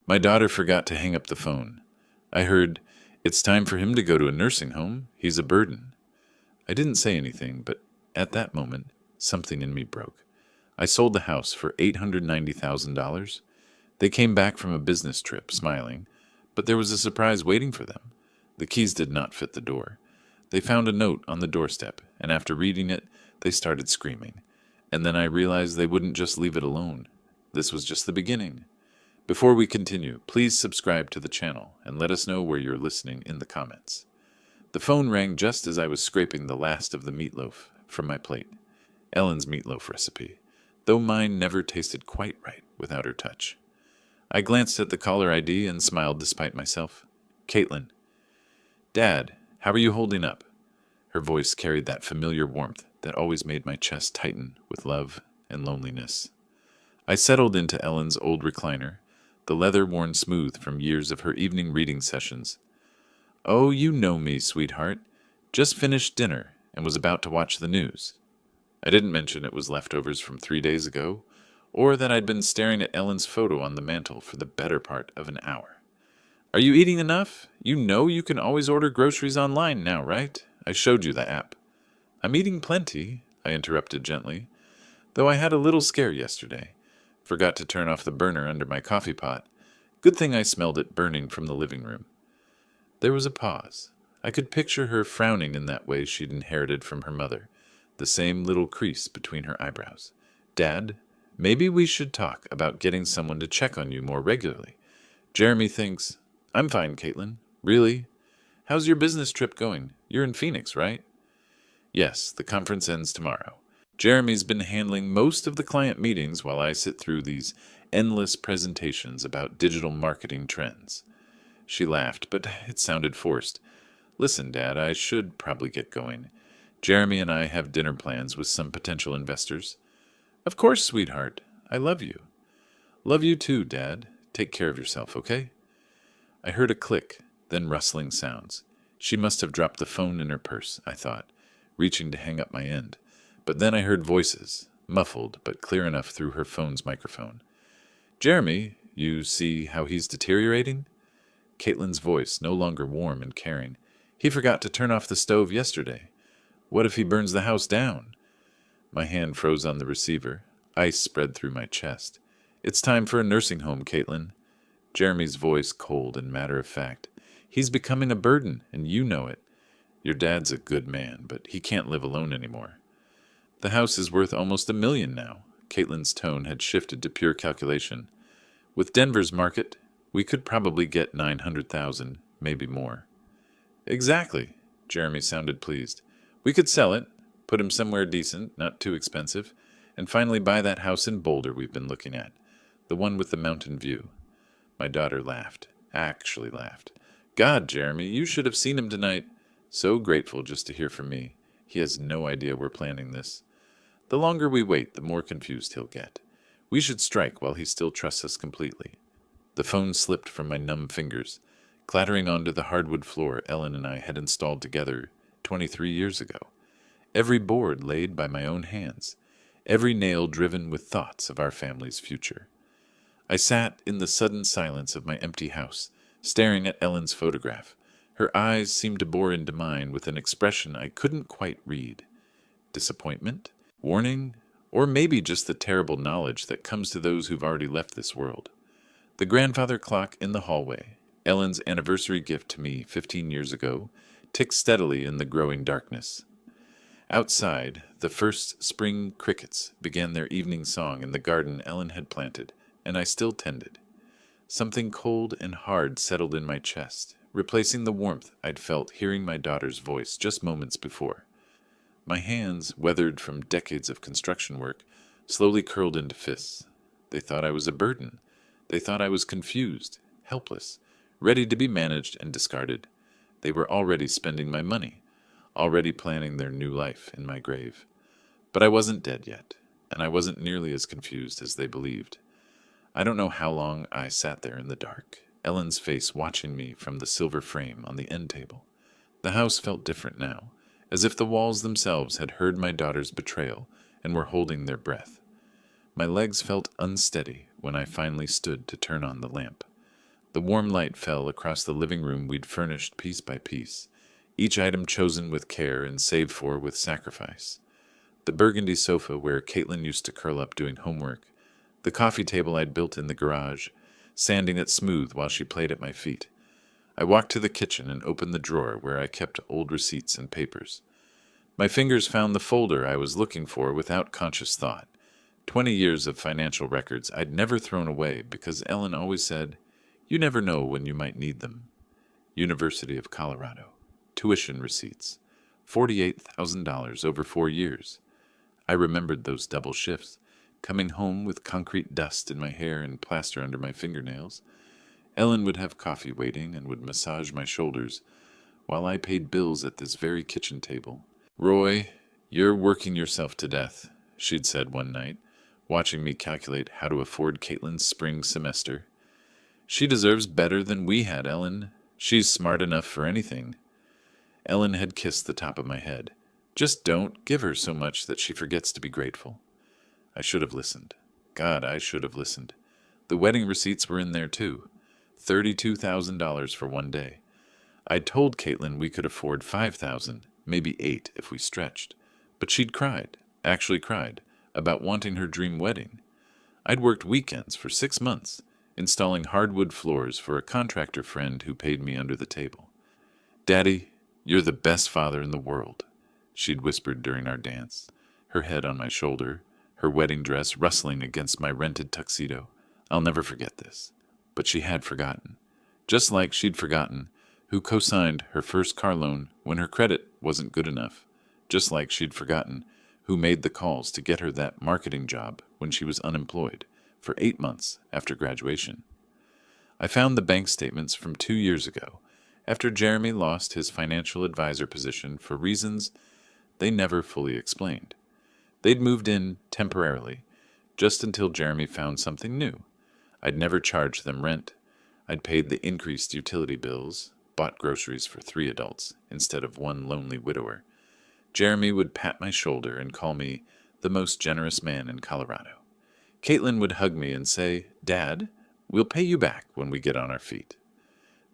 My daughter forgot to hang up the phone. I heard, "It's time for him to go to a nursing home. He's a burden." I didn't say anything, but at that moment, something in me broke. I sold the house for $890,000. They came back from a business trip, smiling, but there was a surprise waiting for them. The keys did not fit the door. They found a note on the doorstep, and after reading it, they started screaming. And then I realized they wouldn't just leave it alone. This was just the beginning. Before we continue, please subscribe to the channel and let us know where you're listening in the comments. The phone rang just as I was scraping the last of the meatloaf from my plate. Ellen's meatloaf recipe, though mine never tasted quite right without her touch. I glanced at the caller ID and smiled despite myself. Caitlin. "Dad, how are you holding up?" Her voice carried that familiar warmth that always made my chest tighten with love and loneliness. I settled into Ellen's old recliner, the leather worn smooth from years of her evening reading sessions. "Oh, you know me, sweetheart. Just finished dinner and was about to watch the news." I didn't mention it was leftovers from 3 days ago, or that I'd been staring at Ellen's photo on the mantel for the better part of an hour. "Are you eating enough? You know you can always order groceries online now, right? I showed you the app." "I'm eating plenty," I interrupted gently, "though I had a little scare yesterday. Forgot to turn off the burner under my coffee pot. Good thing I smelled it burning from the living room." There was a pause. I could picture her frowning in that way she'd inherited from her mother, the same little crease between her eyebrows. "Dad, maybe we should talk about getting someone to check on you more regularly. Jeremy thinks—" "I'm fine, Caitlin. Really? How's your business trip going? You're in Phoenix, right?" "Yes, the conference ends tomorrow. Jeremy's been handling most of the client meetings while I sit through these endless presentations about digital marketing trends." She laughed, but it sounded forced. "Listen, Dad, I should probably get going. Jeremy and I have dinner plans with some potential investors." "Of course, sweetheart. I love you." "Love you too, Dad. Take care of yourself, okay?" I heard a click, then rustling sounds. She must have dropped the phone in her purse, I thought, reaching to hang up my end. But then I heard voices, muffled but clear enough through her phone's microphone. "Jeremy, you see how he's deteriorating?" Caitlin's voice, no longer warm and caring. "He forgot to turn off the stove yesterday. What if he burns the house down?" My hand froze on the receiver. Ice spread through my chest. "It's time for a nursing home, Caitlin." Jeremy's voice cold and matter-of-fact. "He's becoming a burden, and you know it. Your dad's a good man, but he can't live alone anymore." "The house is worth almost $1 million now." Caitlin's tone had shifted to pure calculation. "With Denver's market, we could probably get 900,000, maybe more." "Exactly." Jeremy sounded pleased. "We could sell it, put him somewhere decent, not too expensive, and finally buy that house in Boulder we've been looking at, the one with the mountain view." My daughter laughed, actually laughed. "God, Jeremy, you should have seen him tonight. So grateful just to hear from me. He has no idea we're planning this. The longer we wait, the more confused he'll get. We should strike while he still trusts us completely." The phone slipped from my numb fingers, clattering onto the hardwood floor Ellen and I had installed together 23 years ago. Every board laid by my own hands, every nail driven with thoughts of our family's future. I sat in the sudden silence of my empty house, staring at Ellen's photograph. Her eyes seemed to bore into mine with an expression I couldn't quite read. Disappointment? Warning? Or maybe just the terrible knowledge that comes to those who've already left this world. The grandfather clock in the hallway, Ellen's anniversary gift to me 15 years ago, ticked steadily in the growing darkness. Outside, the first spring crickets began their evening song in the garden Ellen had planted, and I still tended. Something cold and hard settled in my chest, replacing the warmth I'd felt hearing my daughter's voice just moments before. My hands, weathered from decades of construction work, slowly curled into fists. They thought I was a burden. They thought I was confused, helpless, ready to be managed and discarded. They were already spending my money, already planning their new life in my grave. But I wasn't dead yet, and I wasn't nearly as confused as they believed. I don't know how long I sat there in the dark, Ellen's face watching me from the silver frame on the end table. The house felt different now, as if the walls themselves had heard my daughter's betrayal and were holding their breath. My legs felt unsteady when I finally stood to turn on the lamp. The warm light fell across the living room we'd furnished piece by piece, each item chosen with care and saved for with sacrifice. The burgundy sofa where Caitlin used to curl up doing homework, the coffee table I'd built in the garage, sanding it smooth while she played at my feet. I walked to the kitchen and opened the drawer where I kept old receipts and papers. My fingers found the folder I was looking for without conscious thought. 20 years of financial records I'd never thrown away because Ellen always said, "You never know when you might need them." University of Colorado. Tuition receipts. $48,000 over 4 years. I remembered those double shifts, coming home with concrete dust in my hair and plaster under my fingernails. Ellen would have coffee waiting and would massage my shoulders while I paid bills at this very kitchen table. "Roy, you're working yourself to death," she'd said one night, watching me calculate how to afford Caitlin's spring semester. "She deserves better than we had, Ellen. She's smart enough for anything." Ellen had kissed the top of my head. "Just don't give her so much that she forgets to be grateful." I should have listened. God, I should have listened. The wedding receipts were in there too. $32,000 for one day. I'd told Caitlin we could afford 5,000, maybe 8 if we stretched. But she'd cried, actually cried, about wanting her dream wedding. I'd worked weekends for 6 months, installing hardwood floors for a contractor friend who paid me under the table. "Daddy, you're the best father in the world," she'd whispered during our dance, her head on my shoulder, her wedding dress rustling against my rented tuxedo. I'll never forget this. But she had forgotten. Just like she'd forgotten who co-signed her first car loan when her credit wasn't good enough. Just like she'd forgotten who made the calls to get her that marketing job when she was unemployed for 8 months after graduation. I found the bank statements from 2 years ago, after Jeremy lost his financial advisor position for reasons they never fully explained. They'd moved in temporarily, just until Jeremy found something new. I'd never charged them rent. I'd paid the increased utility bills, bought groceries for 3 adults instead of one lonely widower. Jeremy would pat my shoulder and call me the most generous man in Colorado. Caitlin would hug me and say, "Dad, we'll pay you back when we get on our feet."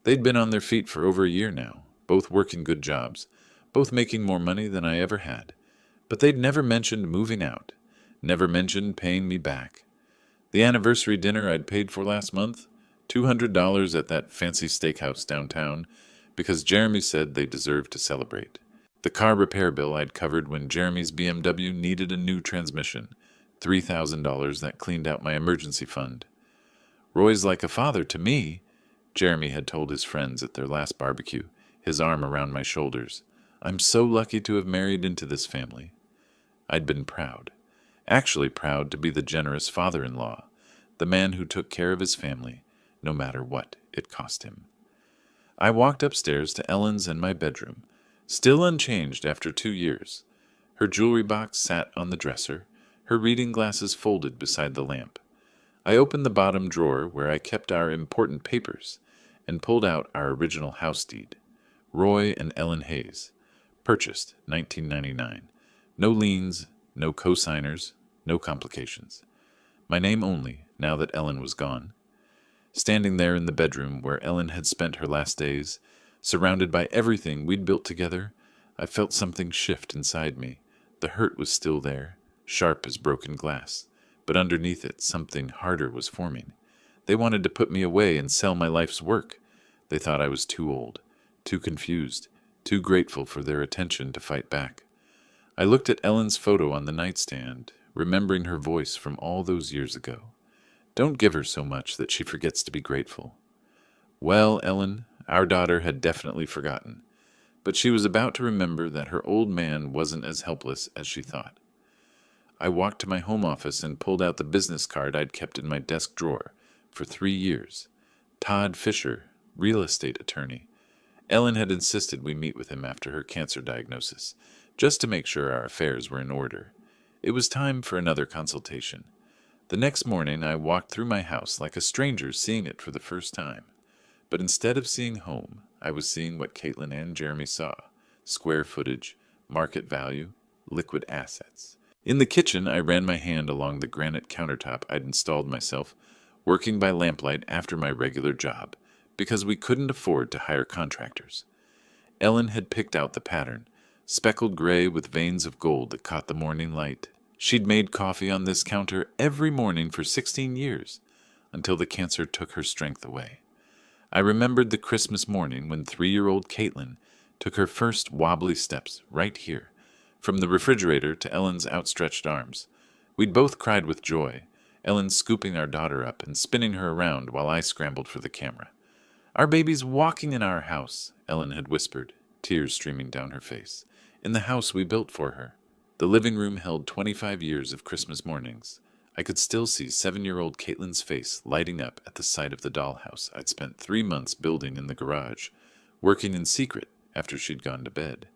They'd been on their feet for over a year now, both working good jobs, both making more money than I ever had. But they'd never mentioned moving out, never mentioned paying me back. The anniversary dinner I'd paid for last month, $200 at that fancy steakhouse downtown, because Jeremy said they deserved to celebrate. The car repair bill I'd covered when Jeremy's BMW needed a new transmission, $3,000 that cleaned out my emergency fund. "Roy's like a father to me," Jeremy had told his friends at their last barbecue, his arm around my shoulders. "I'm so lucky to have married into this family." I'd been proud, actually proud to be the generous father-in-law, the man who took care of his family, no matter what it cost him. I walked upstairs to Ellen's and my bedroom, still unchanged after 2 years. Her jewelry box sat on the dresser, her reading glasses folded beside the lamp. I opened the bottom drawer where I kept our important papers and pulled out our original house deed. Roy and Ellen Hayes. Purchased 1999. No liens, no co-signers, no complications. My name only, now that Ellen was gone. Standing there in the bedroom where Ellen had spent her last days, surrounded by everything we'd built together, I felt something shift inside me. The hurt was still there, sharp as broken glass, but underneath it something harder was forming. They wanted to put me away and sell my life's work. They thought I was too old, too confused, too grateful for their attention to fight back. I looked at Ellen's photo on the nightstand, remembering her voice from all those years ago. "Don't give her so much that she forgets to be grateful." Well, Ellen, our daughter had definitely forgotten, but she was about to remember that her old man wasn't as helpless as she thought. I walked to my home office and pulled out the business card I'd kept in my desk drawer for 3 years. Todd Fisher, real estate attorney. Ellen had insisted we meet with him after her cancer diagnosis, just to make sure our affairs were in order. It was time for another consultation. The next morning I walked through my house like a stranger seeing it for the first time. But instead of seeing home, I was seeing what Caitlin and Jeremy saw: square footage, market value, liquid assets. In the kitchen, I ran my hand along the granite countertop I'd installed myself, working by lamplight after my regular job, because we couldn't afford to hire contractors. Ellen had picked out the pattern, speckled gray with veins of gold that caught the morning light. She'd made coffee on this counter every morning for 16 years, until the cancer took her strength away. I remembered the Christmas morning when 3-year-old Caitlin took her first wobbly steps right here, from the refrigerator to Ellen's outstretched arms. We'd both cried with joy, Ellen scooping our daughter up and spinning her around while I scrambled for the camera. "Our baby's walking in our house," Ellen had whispered, tears streaming down her face. "In the house we built for her." The living room held 25 years of Christmas mornings. I could still see 7-year-old Caitlin's face lighting up at the sight of the dollhouse I'd spent 3 months building in the garage, working in secret after she'd gone to bed.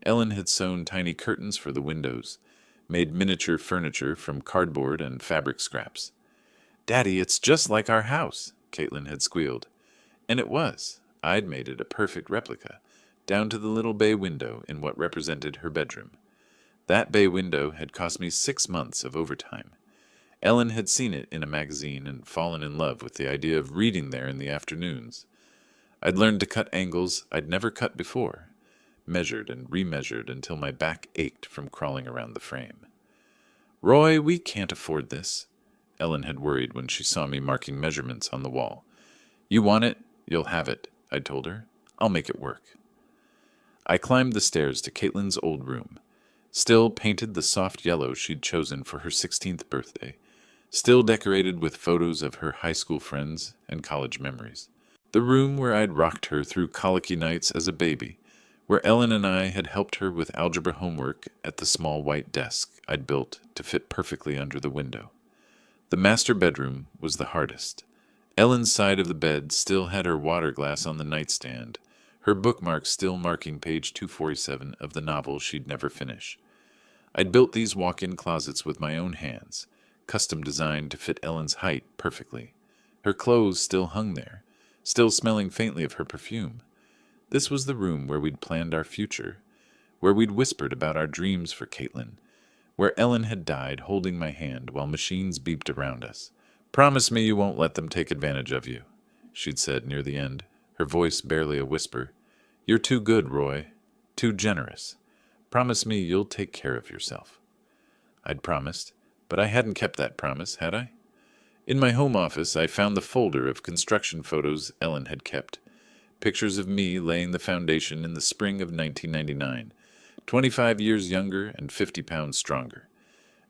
Ellen had sewn tiny curtains for the windows, made miniature furniture from cardboard and fabric scraps. "Daddy, it's just like our house," Caitlin had squealed. And it was. I'd made it a perfect replica, down to the little bay window in what represented her bedroom. That bay window had cost me 6 months of overtime. Ellen had seen it in a magazine and fallen in love with the idea of reading there in the afternoons. I'd learned to cut angles I'd never cut before, measured and remeasured until my back ached from crawling around the frame. "Roy, we can't afford this," Ellen had worried when she saw me marking measurements on the wall. "You want it, you'll have it," I told her. "I'll make it work." I climbed the stairs to Caitlin's old room, still painted the soft yellow she'd chosen for her 16th birthday, still decorated with photos of her high school friends and college memories. The room where I'd rocked her through colicky nights as a baby, where Ellen and I had helped her with algebra homework at the small white desk I'd built to fit perfectly under the window. The master bedroom was the hardest. Ellen's side of the bed still had her water glass on the nightstand, her bookmark still marking page 247 of the novel she'd never finish. I'd built these walk-in closets with my own hands, custom designed to fit Ellen's height perfectly. Her clothes still hung there, still smelling faintly of her perfume. This was the room where we'd planned our future, where we'd whispered about our dreams for Caitlin, where Ellen had died holding my hand while machines beeped around us. "Promise me you won't let them take advantage of you," she'd said near the end, her voice barely a whisper. "You're too good, Roy. Too generous. Promise me you'll take care of yourself." I'd promised, but I hadn't kept that promise, had I? In my home office, I found the folder of construction photos Ellen had kept. Pictures of me laying the foundation in the spring of 1999, 25 years younger and 50 pounds stronger.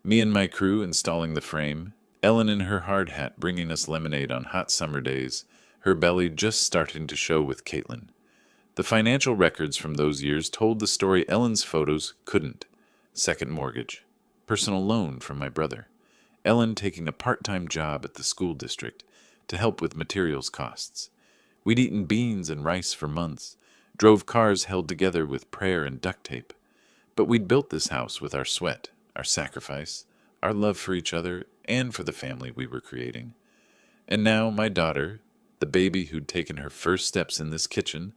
Me and my crew installing the frame, Ellen in her hard hat bringing us lemonade on hot summer days, her belly just starting to show with Caitlin. The financial records from those years told the story Ellen's photos couldn't. Second mortgage. Personal loan from my brother. Ellen taking a part-time job at the school district to help with materials costs. We'd eaten beans and rice for months, drove cars held together with prayer and duct tape. But we'd built this house with our sweat, our sacrifice, our love for each other, and for the family we were creating. And now my daughter, the baby who'd taken her first steps in this kitchen,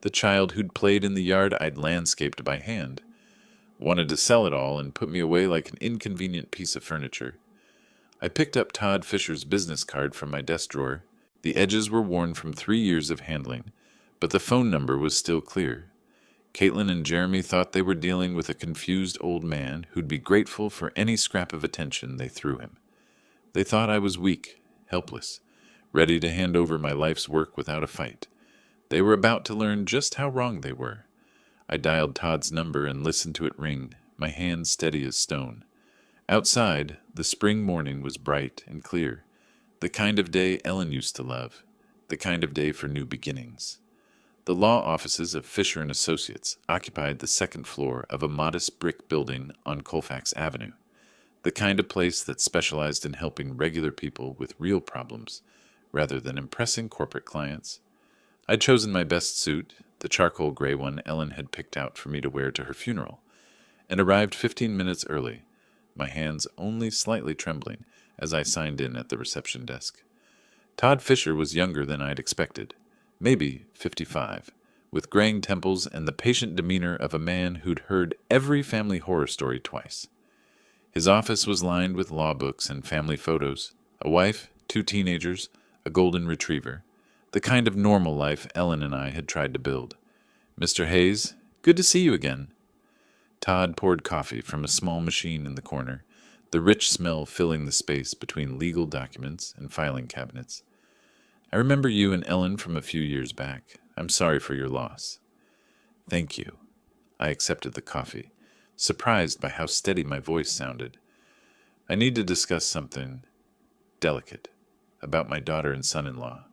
the child who'd played in the yard I'd landscaped by hand, wanted to sell it all and put me away like an inconvenient piece of furniture. I picked up Todd Fisher's business card from my desk drawer. The edges were worn from 3 years of handling, but the phone number was still clear. Caitlin and Jeremy thought they were dealing with a confused old man who'd be grateful for any scrap of attention they threw him. They thought I was weak, helpless, ready to hand over my life's work without a fight. They were about to learn just how wrong they were. I dialed Todd's number and listened to it ring, my hand steady as stone. Outside, the spring morning was bright and clear, the kind of day Ellen used to love, the kind of day for new beginnings. The law offices of Fisher and Associates occupied the second floor of a modest brick building on Colfax Avenue, the kind of place that specialized in helping regular people with real problems rather than impressing corporate clients. I'd chosen my best suit, the charcoal gray one Ellen had picked out for me to wear to her funeral, and arrived 15 minutes early, my hands only slightly trembling as I signed in at the reception desk. Todd Fisher was younger than I'd expected, maybe 55, with graying temples and the patient demeanor of a man who'd heard every family horror story twice. His office was lined with law books and family photos, a wife, 2 teenagers, a golden retriever. The kind of normal life Ellen and I had tried to build. Mr. Hayes, good to see you again. Todd poured coffee from a small machine in the corner, the rich smell filling the space between legal documents and filing cabinets. I remember you and Ellen from a few years back. I'm sorry for your loss. Thank you. I accepted the coffee, surprised by how steady my voice sounded. I need to discuss something delicate about my daughter and son-in-law.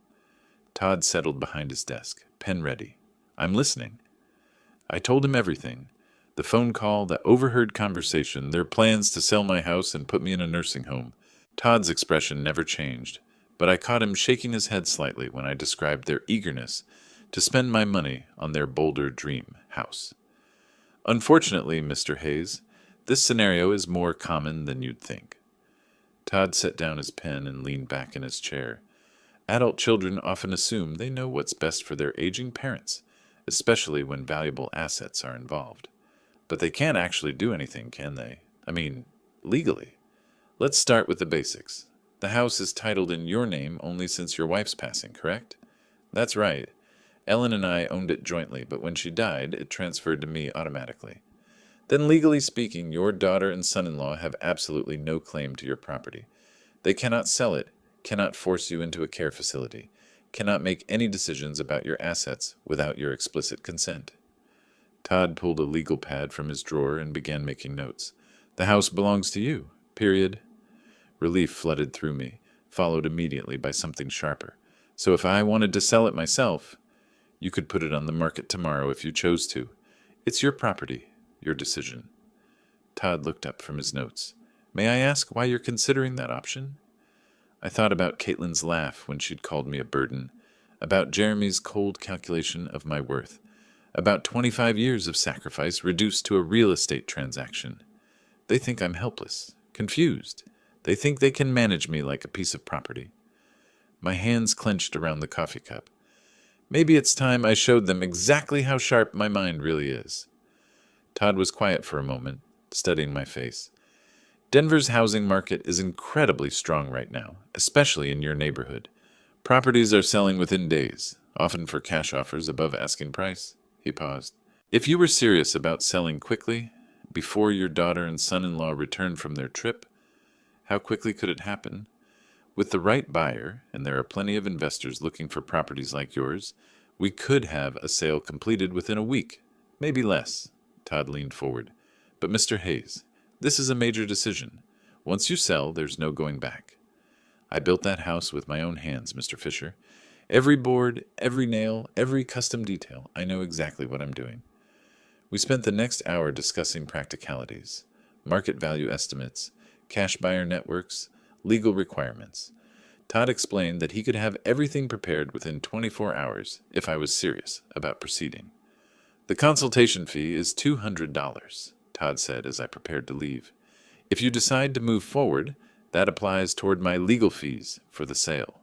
Todd settled behind his desk, pen ready. I'm listening. I told him everything. The phone call, the overheard conversation, their plans to sell my house and put me in a nursing home. Todd's expression never changed, but I caught him shaking his head slightly when I described their eagerness to spend my money on their Boulder dream house. Unfortunately, Mr. Hayes, this scenario is more common than you'd think. Todd set down his pen and leaned back in his chair. Adult children often assume they know what's best for their aging parents, especially when valuable assets are involved. But they can't actually do anything, can they? I mean, legally. Let's start with the basics. The house is titled in your name only since your wife's passing, correct? That's right. Ellen and I owned it jointly, but when she died, it transferred to me automatically. Then legally speaking, your daughter and son-in-law have absolutely no claim to your property. They cannot sell it, cannot force you into a care facility, cannot make any decisions about your assets without your explicit consent. Todd pulled a legal pad from his drawer and began making notes. The house belongs to you, period. Relief flooded through me, followed immediately by something sharper. So if I wanted to sell it myself, you could put it on the market tomorrow if you chose to. It's your property, your decision. Todd looked up from his notes. May I ask why you're considering that option? I thought about Caitlin's laugh when she'd called me a burden, about Jeremy's cold calculation of my worth, about 25 years of sacrifice reduced to a real estate transaction. They think I'm helpless, confused. They think they can manage me like a piece of property. My hands clenched around the coffee cup. Maybe it's time I showed them exactly how sharp my mind really is. Todd was quiet for a moment, studying my face. Denver's housing market is incredibly strong right now, especially in your neighborhood. Properties are selling within days, often for cash offers above asking price. He paused. If you were serious about selling quickly, before your daughter and son-in-law return from their trip, how quickly could it happen? With the right buyer, and there are plenty of investors looking for properties like yours, we could have a sale completed within a week, maybe less. Todd leaned forward. But Mr. Hayes, this is a major decision. Once you sell, there's no going back. I built that house with my own hands, Mr. Fisher. Every board, every nail, every custom detail, I know exactly what I'm doing. We spent the next hour discussing practicalities, market value estimates, cash buyer networks, legal requirements. Todd explained that he could have everything prepared within 24 hours if I was serious about proceeding. The consultation fee is $200, Todd said as I prepared to leave. If you decide to move forward, that applies toward my legal fees for the sale.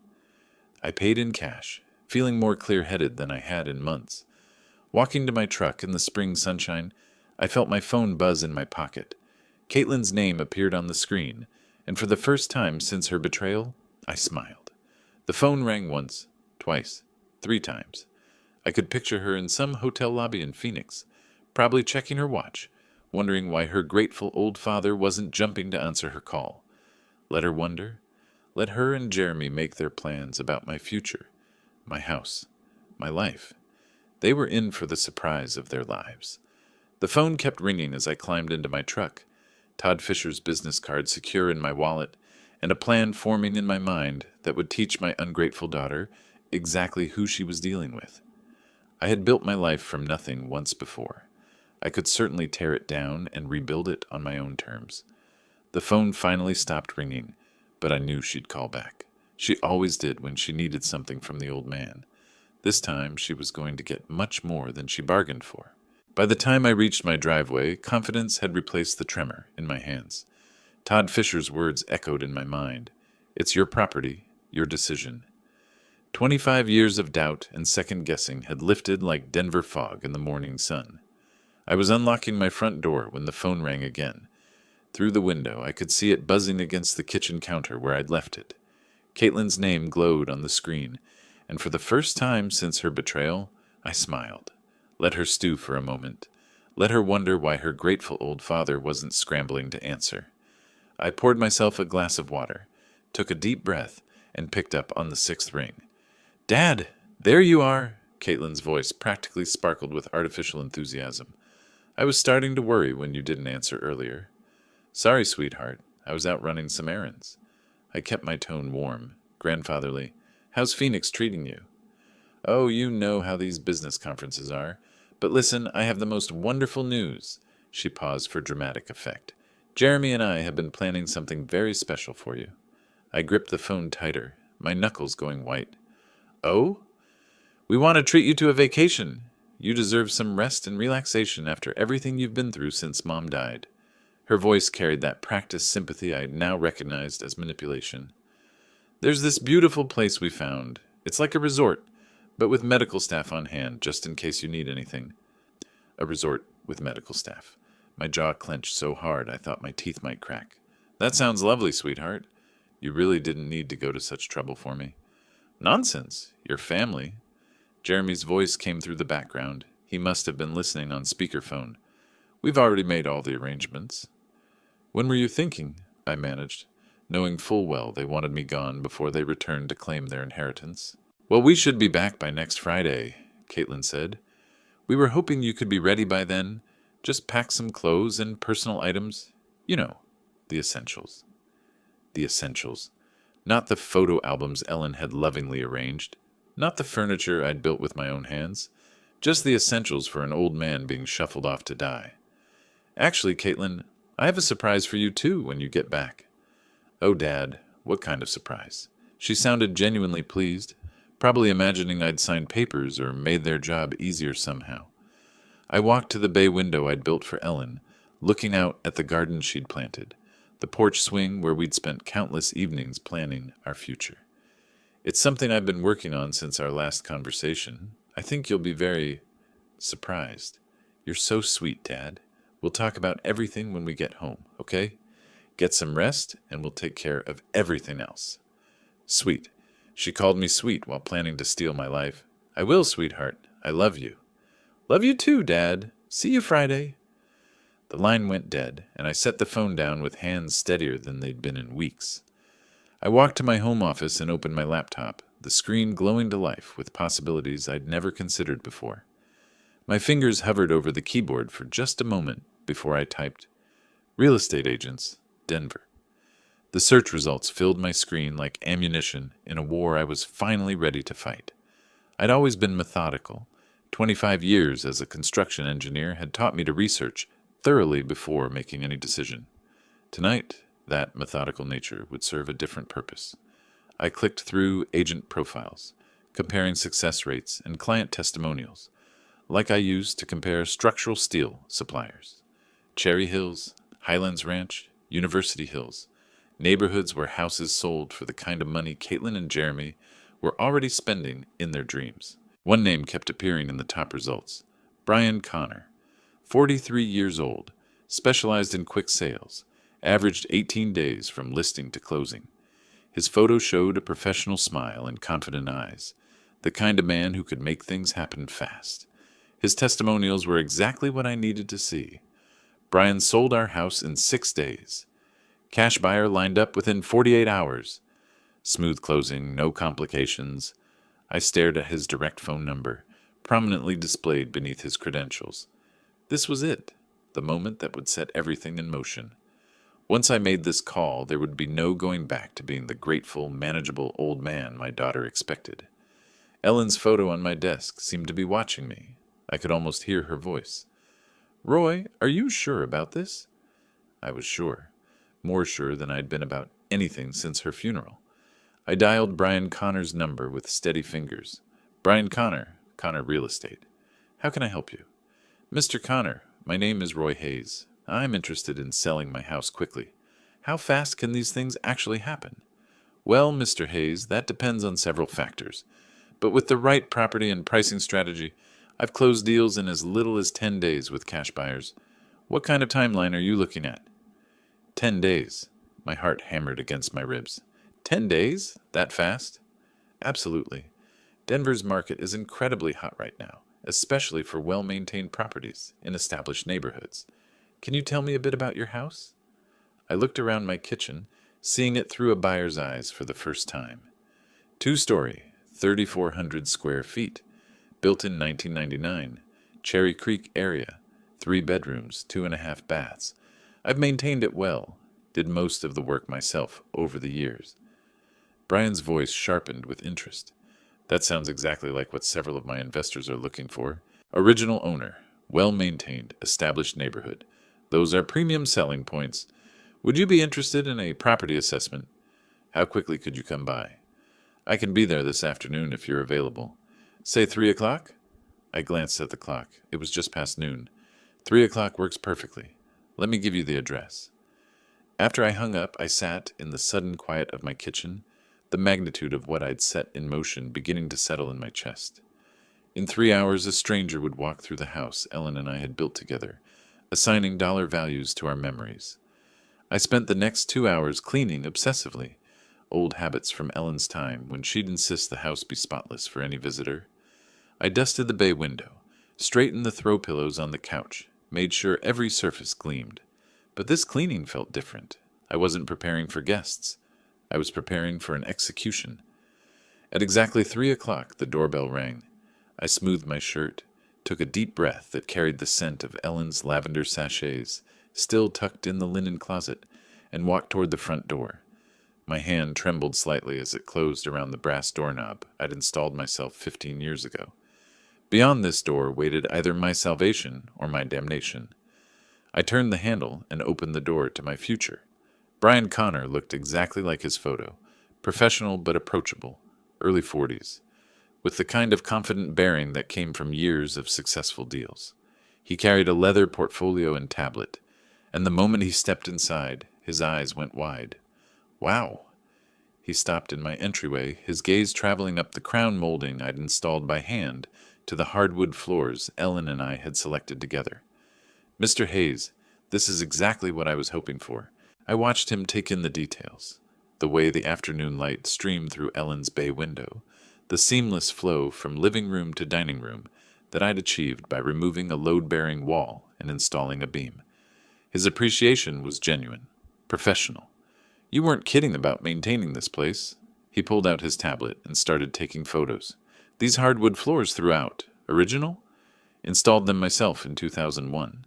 I paid in cash, feeling more clear-headed than I had in months. Walking to my truck in the spring sunshine, I felt my phone buzz in my pocket. Caitlin's name appeared on the screen, and for the first time since her betrayal, I smiled. The phone rang once, twice, 3 times. I could picture her in some hotel lobby in Phoenix, probably checking her watch, wondering why her grateful old father wasn't jumping to answer her call. Let her wonder. Let her and Jeremy make their plans about my future, my house, my life. They were in for the surprise of their lives. The phone kept ringing as I climbed into my truck, Todd Fisher's business card secure in my wallet, and a plan forming in my mind that would teach my ungrateful daughter exactly who she was dealing with. I had built my life from nothing once before. I could certainly tear it down and rebuild it on my own terms. The phone finally stopped ringing, but I knew she'd call back. She always did when she needed something from the old man. This time she was going to get much more than she bargained for. By the time I reached my driveway, confidence had replaced the tremor in my hands. Todd Fisher's words echoed in my mind. It's your property, your decision. 25 years of doubt and second-guessing had lifted like Denver fog in the morning sun. I was unlocking my front door when the phone rang again. Through the window, I could see it buzzing against the kitchen counter where I'd left it. Caitlin's name glowed on the screen, and for the first time since her betrayal, I smiled. Let her stew for a moment. Let her wonder why her grateful old father wasn't scrambling to answer. I poured myself a glass of water, took a deep breath, and picked up on the sixth ring. "Dad, there you are!" Caitlin's voice practically sparkled with artificial enthusiasm. "I was starting to worry when you didn't answer earlier." "Sorry, sweetheart. I was out running some errands." I kept my tone warm, grandfatherly. "How's Phoenix treating you?" "Oh, you know how these business conferences are. But listen, I have the most wonderful news." She paused for dramatic effect. "Jeremy and I have been planning something very special for you." I gripped the phone tighter, my knuckles going white. "Oh? We want to treat you to a vacation. You deserve some rest and relaxation after everything you've been through since Mom died." Her voice carried that practiced sympathy I now recognized as manipulation. "There's this beautiful place we found. It's like a resort, but with medical staff on hand, just in case you need anything." A resort with medical staff. My jaw clenched so hard I thought my teeth might crack. "That sounds lovely, sweetheart. You really didn't need to go to such trouble for me." "Nonsense. Your family." Jeremy's voice came through the background. He must have been listening on speakerphone. "We've already made all the arrangements." "When were you thinking?" I managed, knowing full well they wanted me gone before they returned to claim their inheritance. "Well, we should be back by next Friday," Caitlin said. "We were hoping you could be ready by then. Just pack some clothes and personal items. You know, the essentials." The essentials. Not the photo albums Ellen had lovingly arranged. Not the furniture I'd built with my own hands. Just the essentials for an old man being shuffled off to die. "Actually, Caitlin, I have a surprise for you too when you get back." "Oh, Dad, what kind of surprise?" She sounded genuinely pleased, probably imagining I'd signed papers or made their job easier somehow. I walked to the bay window I'd built for Ellen, looking out at the garden she'd planted, the porch swing where we'd spent countless evenings planning our future. "It's something I've been working on since our last conversation. I think you'll be very surprised." "You're so sweet, Dad. We'll talk about everything when we get home, okay? Get some rest, and we'll take care of everything else." Sweet. She called me sweet while planning to steal my life. "I will, sweetheart. I love you." "Love you too, Dad. See you Friday." The line went dead, and I set the phone down with hands steadier than they'd been in weeks. I walked to my home office and opened my laptop, the screen glowing to life with possibilities I'd never considered before. My fingers hovered over the keyboard for just a moment before I typed, "Real estate agents, Denver." The search results filled my screen like ammunition in a war I was finally ready to fight. I'd always been methodical. 25 years as a construction engineer had taught me to research thoroughly before making any decision. Tonight, that methodical nature would serve a different purpose. I clicked through agent profiles, comparing success rates and client testimonials, like I used to compare structural steel suppliers. Cherry Hills, Highlands Ranch, University Hills, neighborhoods where houses sold for the kind of money Caitlin and Jeremy were already spending in their dreams. One name kept appearing in the top results: Brian Connor, 43 years old, specialized in quick sales, averaged 18 days from listing to closing. His photo showed a professional smile and confident eyes, the kind of man who could make things happen fast. His testimonials were exactly what I needed to see. Brian sold our house in 6 days. Cash buyer lined up within 48 hours. Smooth closing, no complications. I stared at his direct phone number, prominently displayed beneath his credentials. This was it, the moment that would set everything in motion. Once I made this call, there would be no going back to being the grateful, manageable old man my daughter expected. Ellen's photo on my desk seemed to be watching me. I could almost hear her voice. "Roy, are you sure about this?" I was sure. More sure than I'd been about anything since her funeral. I dialed Brian Connor's number with steady fingers. "Brian Connor, Connor Real Estate. How can I help you?" "Mr. Connor, my name is Roy Hayes. I'm interested in selling my house quickly. How fast can these things actually happen?" "Well, Mr. Hayes, that depends on several factors. But with the right property and pricing strategy, I've closed deals in as little as 10 days with cash buyers. What kind of timeline are you looking at?" 10 days. My heart hammered against my ribs. 10 days? That fast? Absolutely. Denver's market is incredibly hot right now, especially for well-maintained properties in established neighborhoods. Can you tell me a bit about your house? I looked around my kitchen, seeing it through a buyer's eyes for the first time. Two-story, 3,400 square feet, built in 1999, Cherry Creek area, 3 bedrooms, 2.5 baths. I've maintained it well, did most of the work myself over the years. Brian's voice sharpened with interest. That sounds exactly like what several of my investors are looking for. Original owner, well-maintained, established neighborhood. Those are premium selling points. Would you be interested in a property assessment? How quickly could you come by? I can be there this afternoon if you're available. Say 3 o'clock? I glanced at the clock. It was just past noon. 3 o'clock works perfectly. Let me give you the address. After I hung up, I sat in the sudden quiet of my kitchen, the magnitude of what I'd set in motion beginning to settle in my chest. In 3 hours, a stranger would walk through the house Ellen and I had built together, assigning dollar values to our memories. I spent the next 2 hours cleaning obsessively, old habits from Ellen's time when she'd insist the house be spotless for any visitor. I dusted the bay window, straightened the throw pillows on the couch, made sure every surface gleamed. But this cleaning felt different. I wasn't preparing for guests. I was preparing for an execution. At exactly 3 o'clock, the doorbell rang. I smoothed my shirt, took a deep breath that carried the scent of Ellen's lavender sachets, still tucked in the linen closet, and walked toward the front door. My hand trembled slightly as it closed around the brass doorknob I'd installed myself 15 years ago. Beyond this door waited either my salvation or my damnation. I turned the handle and opened the door to my future. Brian Connor looked exactly like his photo, professional but approachable, early 40s, with the kind of confident bearing that came from years of successful deals. He carried a leather portfolio and tablet, and the moment he stepped inside, his eyes went wide. Wow! He stopped in my entryway, his gaze traveling up the crown molding I'd installed by hand to the hardwood floors Ellen and I had selected together. Mr. Hayes, this is exactly what I was hoping for. I watched him take in the details. The way the afternoon light streamed through Ellen's bay window, the seamless flow from living room to dining room that I'd achieved by removing a load-bearing wall and installing a beam. His appreciation was genuine, professional. You weren't kidding about maintaining this place. He pulled out his tablet and started taking photos. These hardwood floors throughout, original? Installed them myself in 2001.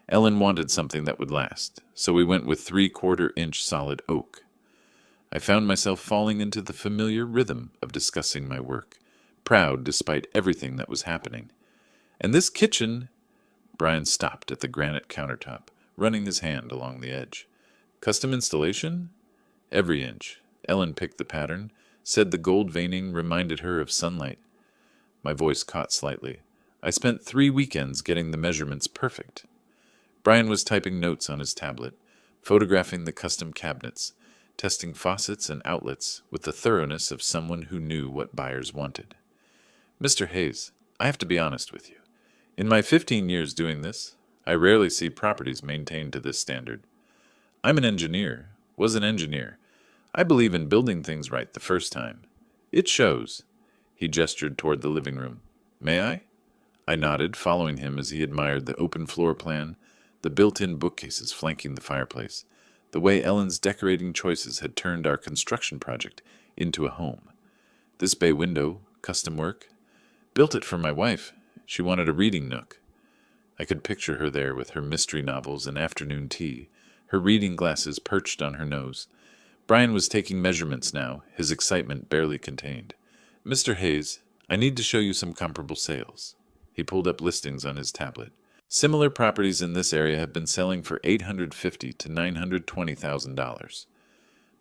Ellen wanted something that would last, so we went with 3/4-inch solid oak. I found myself falling into the familiar rhythm of discussing my work, proud despite everything that was happening. And this kitchen... Brian stopped at the granite countertop, running his hand along the edge. Custom installation? Every inch. Ellen picked the pattern, said the gold veining reminded her of sunlight. My voice caught slightly. I spent 3 weekends getting the measurements perfect. Brian was typing notes on his tablet, photographing the custom cabinets, testing faucets and outlets with the thoroughness of someone who knew what buyers wanted. Mr. Hayes, I have to be honest with you. In my 15 years doing this, I rarely see properties maintained to this standard. I'm an engineer, was an engineer. I believe in building things right the first time. It shows. He gestured toward the living room. May I? I nodded, following him as he admired the open floor plan, the built-in bookcases flanking the fireplace, the way Ellen's decorating choices had turned our construction project into a home. This bay window, custom work, built it for my wife. She wanted a reading nook. I could picture her there with her mystery novels and afternoon tea, her reading glasses perched on her nose. Brian was taking measurements now, his excitement barely contained. Mr. Hayes, I need to show you some comparable sales. He pulled up listings on his tablet. Similar properties in this area have been selling for $850,000 to $920,000.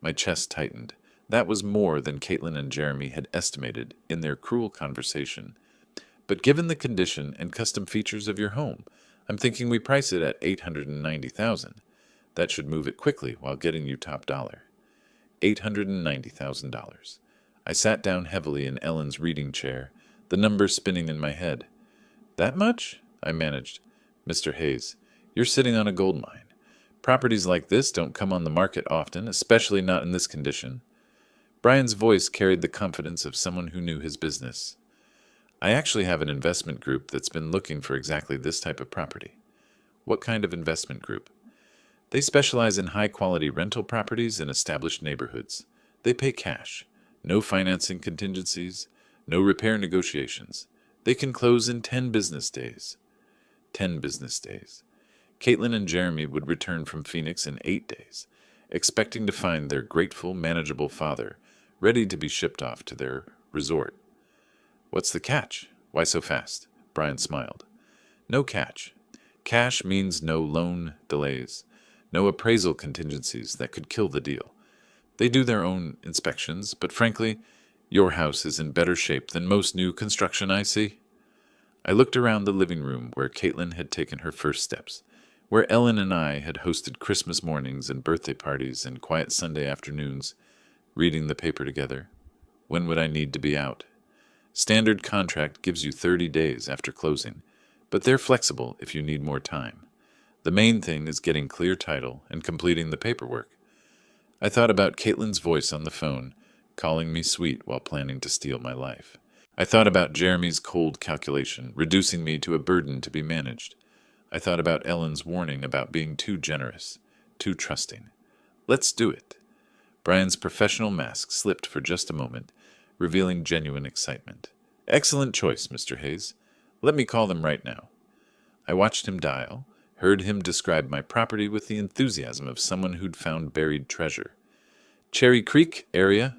My chest tightened. That was more than Caitlin and Jeremy had estimated in their cruel conversation. But given the condition and custom features of your home, I'm thinking we price it at $890,000. That should move it quickly while getting you top dollar. $890,000. I sat down heavily in Ellen's reading chair, the numbers spinning in my head. That much? I managed. Mr. Hayes, you're sitting on a gold mine. Properties like this don't come on the market often, especially not in this condition. Brian's voice carried the confidence of someone who knew his business. I actually have an investment group that's been looking for exactly this type of property. What kind of investment group? They specialize in high-quality rental properties in established neighborhoods. They pay cash. No financing contingencies. No repair negotiations. They can close in 10 business days. 10 business days. Caitlin and Jeremy would return from Phoenix in 8 days, expecting to find their grateful, manageable father ready to be shipped off to their resort. What's the catch? Why so fast? Brian smiled. No catch. Cash means no loan delays, no appraisal contingencies that could kill the deal. They do their own inspections, but frankly, your house is in better shape than most new construction I see. I looked around the living room where Caitlin had taken her first steps, where Ellen and I had hosted Christmas mornings and birthday parties and quiet Sunday afternoons, reading the paper together. When would I need to be out? Standard contract gives you 30 days after closing, but they're flexible if you need more time. The main thing is getting clear title and completing the paperwork. I thought about Caitlin's voice on the phone, calling me sweet while planning to steal my life. I thought about Jeremy's cold calculation, reducing me to a burden to be managed. I thought about Ellen's warning about being too generous, too trusting. Let's do it. Brian's professional mask slipped for just a moment, revealing genuine excitement. Excellent choice, Mr. Hayes. Let me call them right now. I watched him dial, heard him describe my property with the enthusiasm of someone who'd found buried treasure. Cherry Creek area,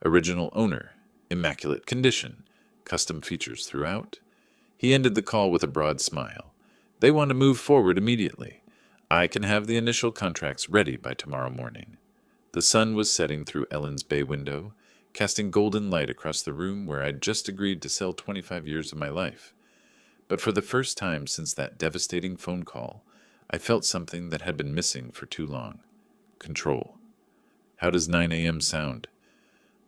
original owner, immaculate condition, custom features throughout. He ended the call with a broad smile. They want to move forward immediately. I can have the initial contracts ready by tomorrow morning. The sun was setting through Ellen's bay window, casting golden light across the room where I'd just agreed to sell 25 years of my life. But for the first time since that devastating phone call, I felt something that had been missing for too long. Control. How does 9 a.m. sound?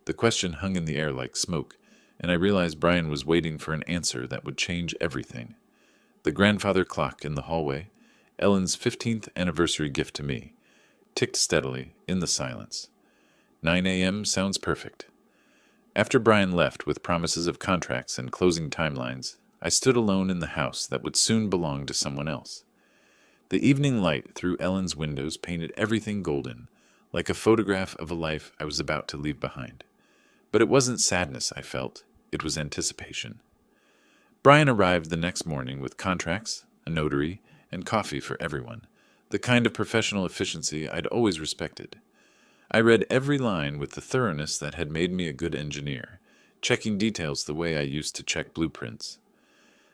The question hung in the air like smoke, and I realized Brian was waiting for an answer that would change everything. The grandfather clock in the hallway, Ellen's 15th anniversary gift to me, ticked steadily in the silence. 9 a.m. sounds perfect. After Brian left with promises of contracts and closing timelines, I stood alone in the house that would soon belong to someone else. The evening light through Ellen's windows painted everything golden, like a photograph of a life I was about to leave behind. But it wasn't sadness I felt, it was anticipation. Brian arrived the next morning with contracts, a notary, and coffee for everyone, the kind of professional efficiency I'd always respected. I read every line with the thoroughness that had made me a good engineer, checking details the way I used to check blueprints.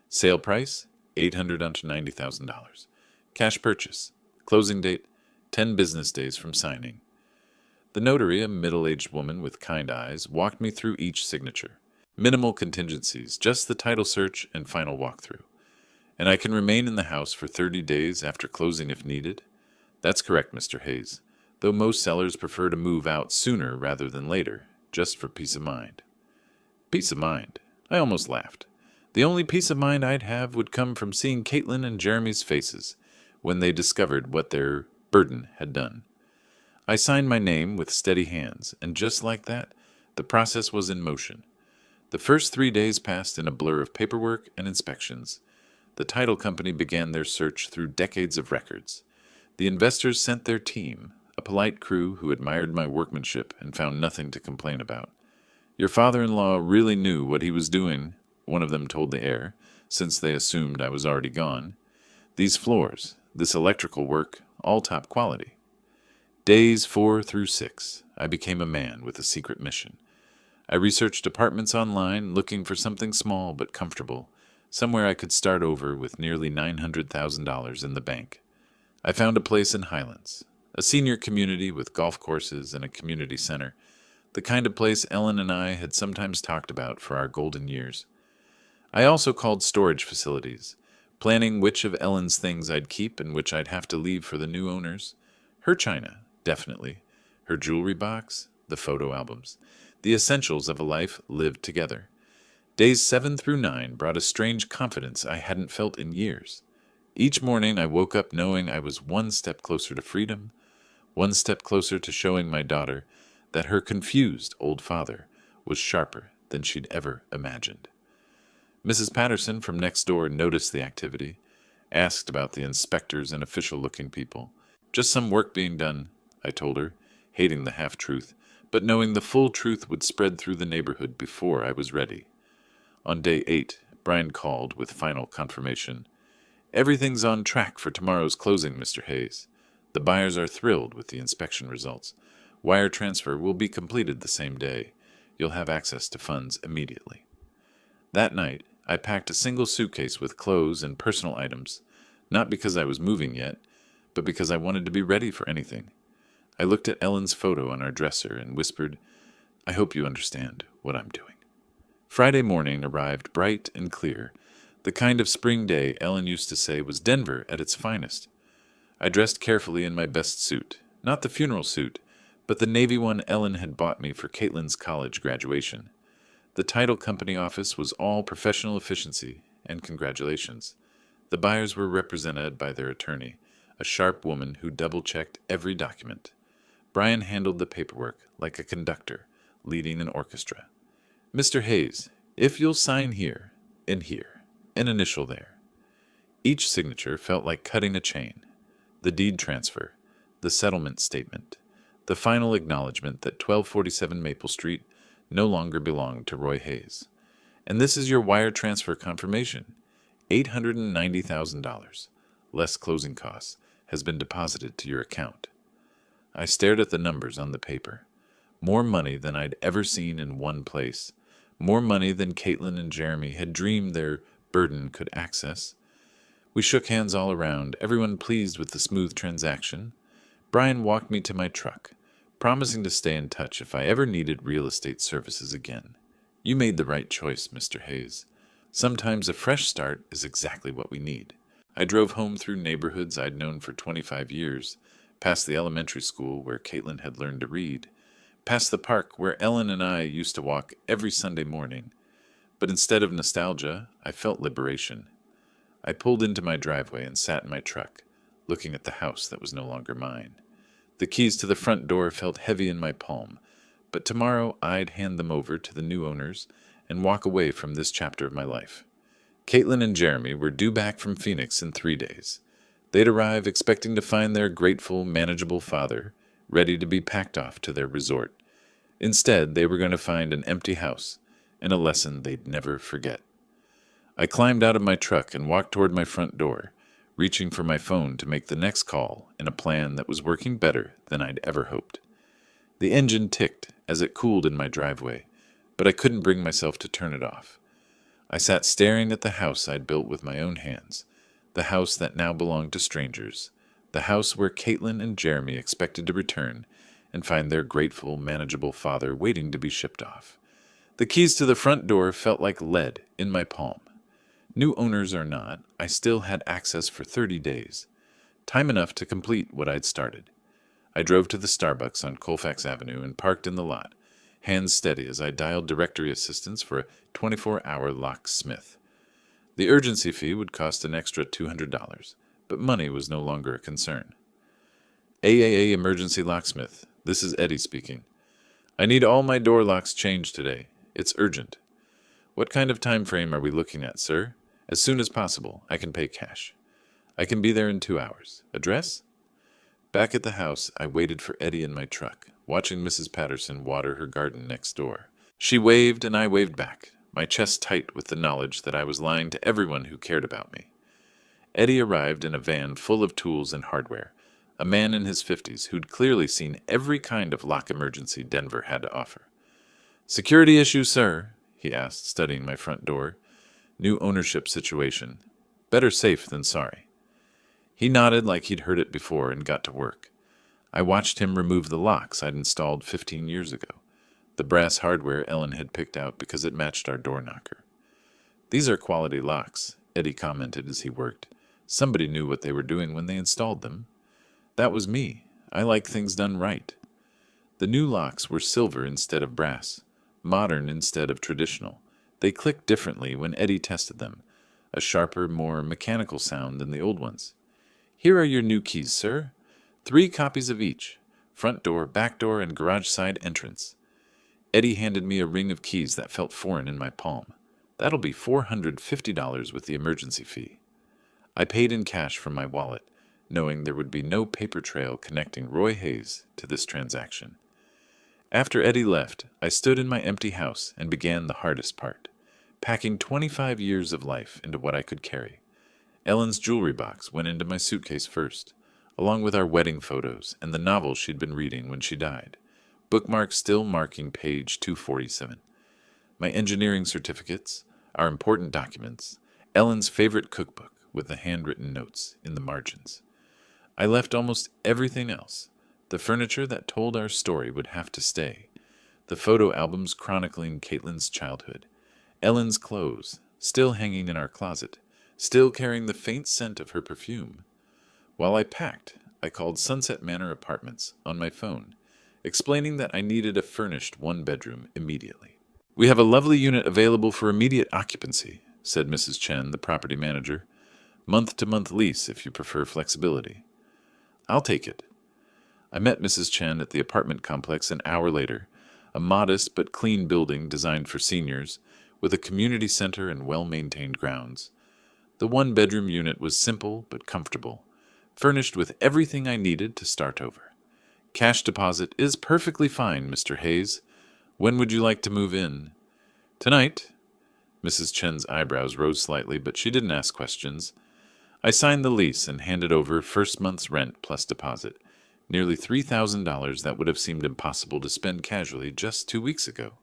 Sale price, $890,000. Cash purchase. Closing date, 10 business days from signing. The notary, a middle-aged woman with kind eyes, walked me through each signature. Minimal contingencies, just the title search and final walkthrough. And I can remain in the house for 30 days after closing if needed? That's correct, Mr. Hayes, though most sellers prefer to move out sooner rather than later, just for peace of mind. Peace of mind? I almost laughed. The only peace of mind I'd have would come from seeing Caitlin and Jeremy's faces when they discovered what their burden had done. I signed my name with steady hands, and just like that, the process was in motion. The first 3 days passed in a blur of paperwork and inspections. The title company began their search through decades of records. The investors sent their team, a polite crew who admired my workmanship and found nothing to complain about. Your father-in-law really knew what he was doing, one of them told the heir, since they assumed I was already gone. These floors, this electrical work, all top quality. Days 4 through 6, I became a man with a secret mission. I researched apartments online, looking for something small but comfortable, somewhere I could start over with nearly $900,000 in the bank. I found a place in Highlands, a senior community with golf courses and a community center, the kind of place Ellen and I had sometimes talked about for our golden years. I also called storage facilities, planning which of Ellen's things I'd keep and which I'd have to leave for the new owners. Her china, definitely. Her jewelry box, the photo albums, the essentials of a life lived together. Days 7 through 9 brought a strange confidence I hadn't felt in years. Each morning I woke up knowing I was one step closer to freedom, one step closer to showing my daughter that her confused old father was sharper than she'd ever imagined. Mrs. Patterson from next door noticed the activity, asked about the inspectors and official-looking people. Just some work being done, I told her, hating the half-truth, but knowing the full truth would spread through the neighborhood before I was ready. On day 8, Brian called with final confirmation. Everything's on track for tomorrow's closing, Mr. Hayes. The buyers are thrilled with the inspection results. Wire transfer will be completed the same day. You'll have access to funds immediately. That night, I packed a single suitcase with clothes and personal items, not because I was moving yet, but because I wanted to be ready for anything. I looked at Ellen's photo on our dresser and whispered, I hope you understand what I'm doing. Friday morning arrived bright and clear, the kind of spring day Ellen used to say was Denver at its finest. I dressed carefully in my best suit, not the funeral suit, but the navy one Ellen had bought me for Caitlin's college graduation. The title company office was all professional efficiency, and congratulations. The buyers were represented by their attorney, a sharp woman who double-checked every document. Brian handled the paperwork like a conductor, leading an orchestra. Mr. Hayes, if you'll sign here, and here, and initial there. Each signature felt like cutting a chain. The deed transfer, the settlement statement, the final acknowledgement that 1247 Maple Street no longer belonged to Roy Hayes. And this is your wire transfer confirmation. $890,000, less closing costs, has been deposited to your account. I stared at the numbers on the paper. More money than I'd ever seen in one place. More money than Caitlin and Jeremy had dreamed their burden could access. We shook hands all around, everyone pleased with the smooth transaction. Brian walked me to my truck, promising to stay in touch if I ever needed real estate services again. You made the right choice, Mr. Hayes. Sometimes a fresh start is exactly what we need. I drove home through neighborhoods I'd known for 25 years, past the elementary school where Caitlin had learned to read, past the park where Ellen and I used to walk every Sunday morning. But instead of nostalgia, I felt liberation. I pulled into my driveway and sat in my truck, looking at the house that was no longer mine. The keys to the front door felt heavy in my palm, but tomorrow I'd hand them over to the new owners and walk away from this chapter of my life. Caitlin and Jeremy were due back from Phoenix in 3 days. They'd arrive expecting to find their grateful, manageable father ready to be packed off to their resort. Instead, they were going to find an empty house and a lesson they'd never forget. I climbed out of my truck and walked toward my front door, reaching for my phone to make the next call in a plan that was working better than I'd ever hoped. The engine ticked as it cooled in my driveway, but I couldn't bring myself to turn it off. I sat staring at the house I'd built with my own hands, the house that now belonged to strangers, the house where Caitlin and Jeremy expected to return and find their grateful, manageable father waiting to be shipped off. The keys to the front door felt like lead in my palm. New owners or not, I still had access for 30 days, time enough to complete what I'd started. I drove to the Starbucks on Colfax Avenue and parked in the lot, hands steady as I dialed directory assistance for a 24-hour locksmith. The urgency fee would cost an extra $200, but money was no longer a concern. AAA Emergency Locksmith, this is Eddie speaking. I need all my door locks changed today. It's urgent. What kind of time frame are we looking at, sir? As soon as possible. I can pay cash. I can be there in 2 hours. Address? Back at the house, I waited for Eddie in my truck, watching Mrs. Patterson water her garden next door. She waved and I waved back, my chest tight with the knowledge that I was lying to everyone who cared about me. Eddie arrived in a van full of tools and hardware, a man in his 50s who'd clearly seen every kind of lock emergency Denver had to offer. Security issue, sir? He asked, studying my front door. New ownership situation. Better safe than sorry. He nodded like he'd heard it before and got to work. I watched him remove the locks I'd installed 15 years ago, the brass hardware Ellen had picked out because it matched our door knocker. These are quality locks, Eddie commented as he worked. Somebody knew what they were doing when they installed them. That was me. I like things done right. The new locks were silver instead of brass, modern instead of traditional. They clicked differently when Eddie tested them, a sharper, more mechanical sound than the old ones. Here are your new keys, sir. 3 copies of each, front door, back door, and garage side entrance. Eddie handed me a ring of keys that felt foreign in my palm. That'll be $450 with the emergency fee. I paid in cash from my wallet, knowing there would be no paper trail connecting Roy Hayes to this transaction. After Eddie left, I stood in my empty house and began the hardest part, packing 25 years of life into what I could carry. Ellen's jewelry box went into my suitcase first, along with our wedding photos and the novel she'd been reading when she died, bookmarks still marking page 247. My engineering certificates, our important documents, Ellen's favorite cookbook with the handwritten notes in the margins. I left almost everything else. The furniture that told our story would have to stay. The photo albums chronicling Caitlin's childhood. Ellen's clothes, still hanging in our closet, still carrying the faint scent of her perfume. While I packed, I called Sunset Manor Apartments on my phone, explaining that I needed a furnished one-bedroom immediately. "We have a lovely unit available for immediate occupancy," said Mrs. Chen, the property manager. "Month-to-month lease if you prefer flexibility." "I'll take it." I met Mrs. Chen at the apartment complex an hour later, a modest but clean building designed for seniors, with a community center and well-maintained grounds. The one-bedroom unit was simple but comfortable, furnished with everything I needed to start over. "Cash deposit is perfectly fine, Mr. Hayes. When would you like to move in?" "Tonight." Mrs. Chen's eyebrows rose slightly, but she didn't ask questions. I signed the lease and handed over first month's rent plus deposit, nearly $3,000 that would have seemed impossible to spend casually just 2 weeks ago.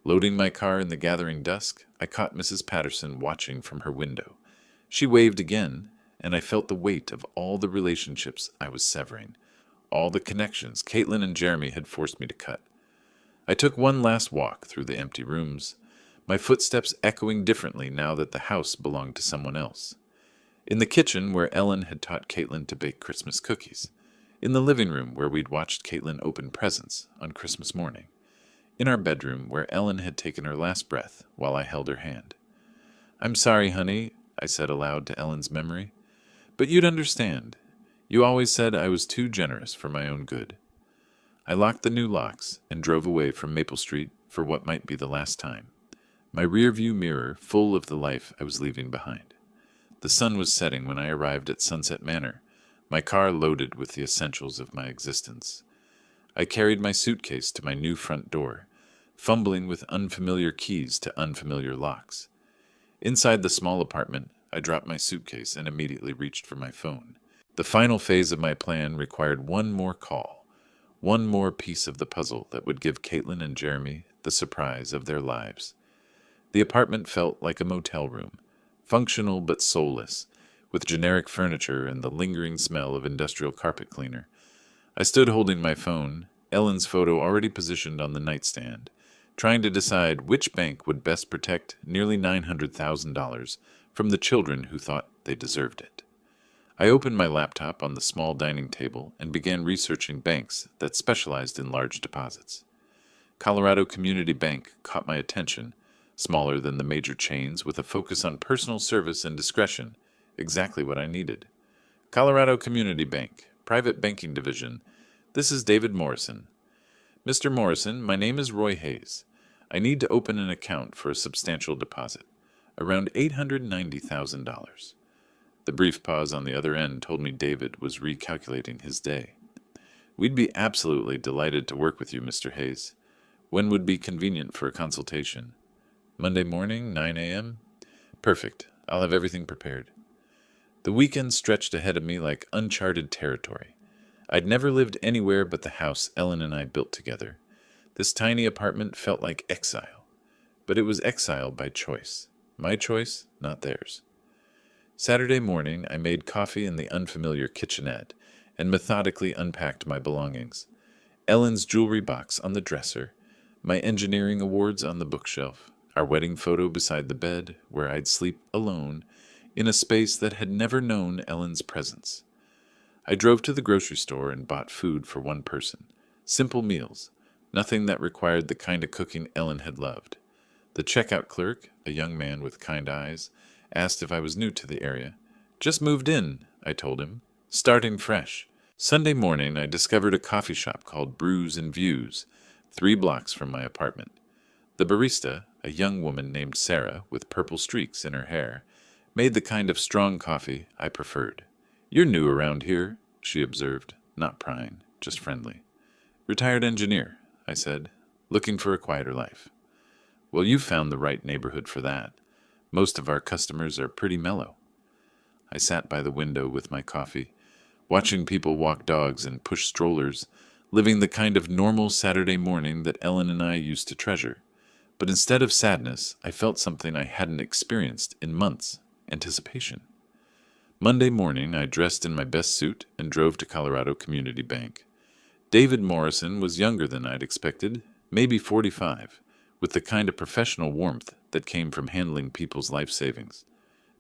Loading my car in the gathering dusk, I caught Mrs. Patterson watching from her window. She waved again, and I felt the weight of all the relationships I was severing, all the connections Caitlin and Jeremy had forced me to cut. I took one last walk through the empty rooms, my footsteps echoing differently now that the house belonged to someone else. In the kitchen, where Ellen had taught Caitlin to bake Christmas cookies. In the living room, where we'd watched Caitlin open presents on Christmas morning. In our bedroom, where Ellen had taken her last breath while I held her hand. "I'm sorry, honey," I said aloud to Ellen's memory, "but you'd understand. You always said I was too generous for my own good." I locked the new locks and drove away from Maple Street for what might be the last time, my rear-view mirror full of the life I was leaving behind. The sun was setting when I arrived at Sunset Manor, my car loaded with the essentials of my existence. I carried my suitcase to my new front door, fumbling with unfamiliar keys to unfamiliar locks. Inside the small apartment, I dropped my suitcase and immediately reached for my phone. The final phase of my plan required one more call, one more piece of the puzzle that would give Caitlin and Jeremy the surprise of their lives. The apartment felt like a motel room, functional but soulless, with generic furniture and the lingering smell of industrial carpet cleaner. I stood holding my phone, Ellen's photo already positioned on the nightstand, trying to decide which bank would best protect nearly $900,000 from the children who thought they deserved it. I opened my laptop on the small dining table and began researching banks that specialized in large deposits. Colorado Community Bank caught my attention, smaller than the major chains with a focus on personal service and discretion, exactly what I needed. "Colorado Community Bank, Private Banking Division. This is David Morrison." "Mr. Morrison, my name is Roy Hayes. I need to open an account for a substantial deposit, around $890,000. The brief pause on the other end told me David was recalculating his day. "We'd be absolutely delighted to work with you, Mr. Hayes. When would be convenient for a consultation?" "Monday morning, 9 a.m.? "Perfect. I'll have everything prepared." The weekend stretched ahead of me like uncharted territory. I'd never lived anywhere but the house Ellen and I built together. This tiny apartment felt like exile. But it was exile by choice. My choice, not theirs. Saturday morning, I made coffee in the unfamiliar kitchenette and methodically unpacked my belongings. Ellen's jewelry box on the dresser, my engineering awards on the bookshelf, our wedding photo beside the bed where I'd sleep alone in a space that had never known Ellen's presence. I drove to the grocery store and bought food for one person. Simple meals, nothing that required the kind of cooking Ellen had loved. The checkout clerk, a young man with kind eyes, asked if I was new to the area. "Just moved in," I told him, starting fresh. Sunday morning, I discovered a coffee shop called Brews and Views, 3 blocks from my apartment. The barista, a young woman named Sarah with purple streaks in her hair, made the kind of strong coffee I preferred. "You're new around here," she observed, not prying, just friendly. "Retired engineer," I said, "looking for a quieter life." "Well, you've found the right neighborhood for that. Most of our customers are pretty mellow." I sat by the window with my coffee, watching people walk dogs and push strollers, living the kind of normal Saturday morning that Ellen and I used to treasure. But instead of sadness, I felt something I hadn't experienced in months: anticipation. Monday morning, I dressed in my best suit and drove to Colorado Community Bank. David Morrison was younger than I'd expected, maybe 45, with the kind of professional warmth that came from handling people's life savings.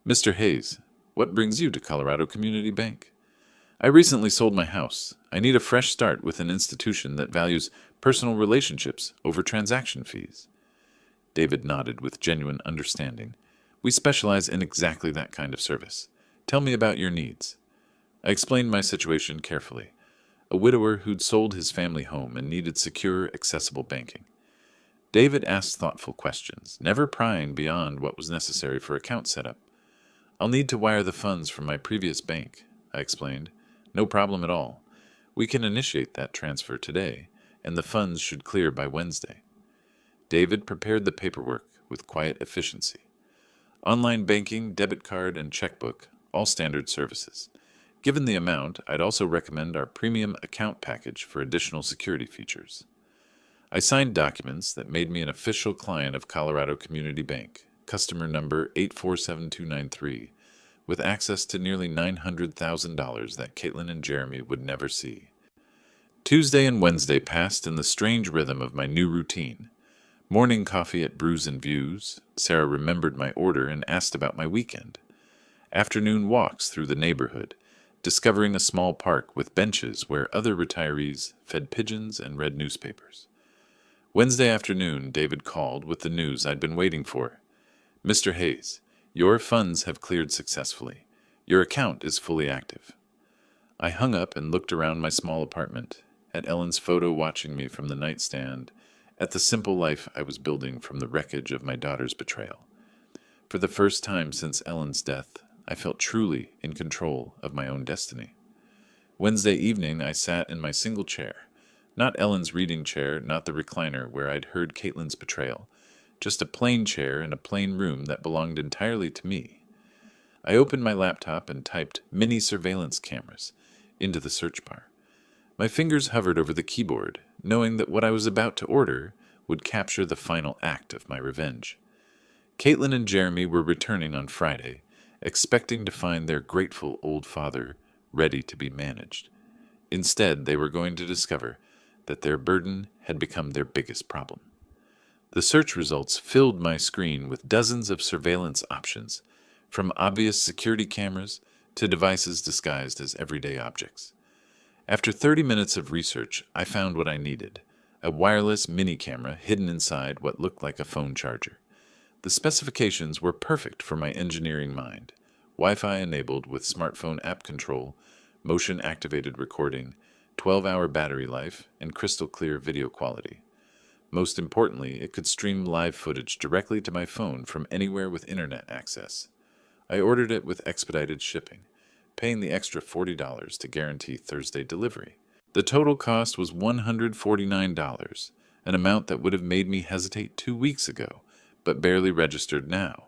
"Mr. Hayes, what brings you to Colorado Community Bank?" "I recently sold my house. I need a fresh start with an institution that values personal relationships over transaction fees." David nodded with genuine understanding. "We specialize in exactly that kind of service. Tell me about your needs." I explained my situation carefully. A widower who'd sold his family home and needed secure, accessible banking. David asked thoughtful questions, never prying beyond what was necessary for account setup. "I'll need to wire the funds from my previous bank," I explained. "No problem at all. We can initiate that transfer today, and the funds should clear by Wednesday." David prepared the paperwork with quiet efficiency. Online banking, debit card, and checkbook, all standard services. Given the amount, I'd also recommend our premium account package for additional security features. I signed documents that made me an official client of Colorado Community Bank, customer number 847293, with access to nearly $900,000 that Caitlin and Jeremy would never see. Tuesday and Wednesday passed in the strange rhythm of my new routine. Morning coffee at Brews and Views. Sarah remembered my order and asked about my weekend. Afternoon walks through the neighborhood, discovering a small park with benches where other retirees fed pigeons and read newspapers. Wednesday afternoon, David called with the news I'd been waiting for. "Mr. Hayes, your funds have cleared successfully. Your account is fully active." I hung up and looked around my small apartment, at Ellen's photo watching me from the nightstand, at the simple life I was building from the wreckage of my daughter's betrayal. For the first time since Ellen's death, I felt truly in control of my own destiny. Wednesday evening, I sat in my single chair. Not Ellen's reading chair, not the recliner where I'd heard Caitlin's betrayal. Just a plain chair in a plain room that belonged entirely to me. I opened my laptop and typed "mini surveillance cameras" into the search bar. My fingers hovered over the keyboard, knowing that what I was about to order would capture the final act of my revenge. Caitlin and Jeremy were returning on Friday, expecting to find their grateful old father ready to be managed. Instead, they were going to discover that their burden had become their biggest problem. The search results filled my screen with dozens of surveillance options, from obvious security cameras to devices disguised as everyday objects. After 30 minutes of research, I found what I needed: a wireless mini camera hidden inside what looked like a phone charger. The specifications were perfect for my engineering mind: Wi-Fi enabled with smartphone app control, motion-activated recording, 12-hour battery life, and crystal clear video quality. Most importantly, it could stream live footage directly to my phone from anywhere with internet access. I ordered it with expedited shipping, paying the extra $40 to guarantee Thursday delivery. The total cost was $149, an amount that would have made me hesitate 2 weeks ago, but barely registered now.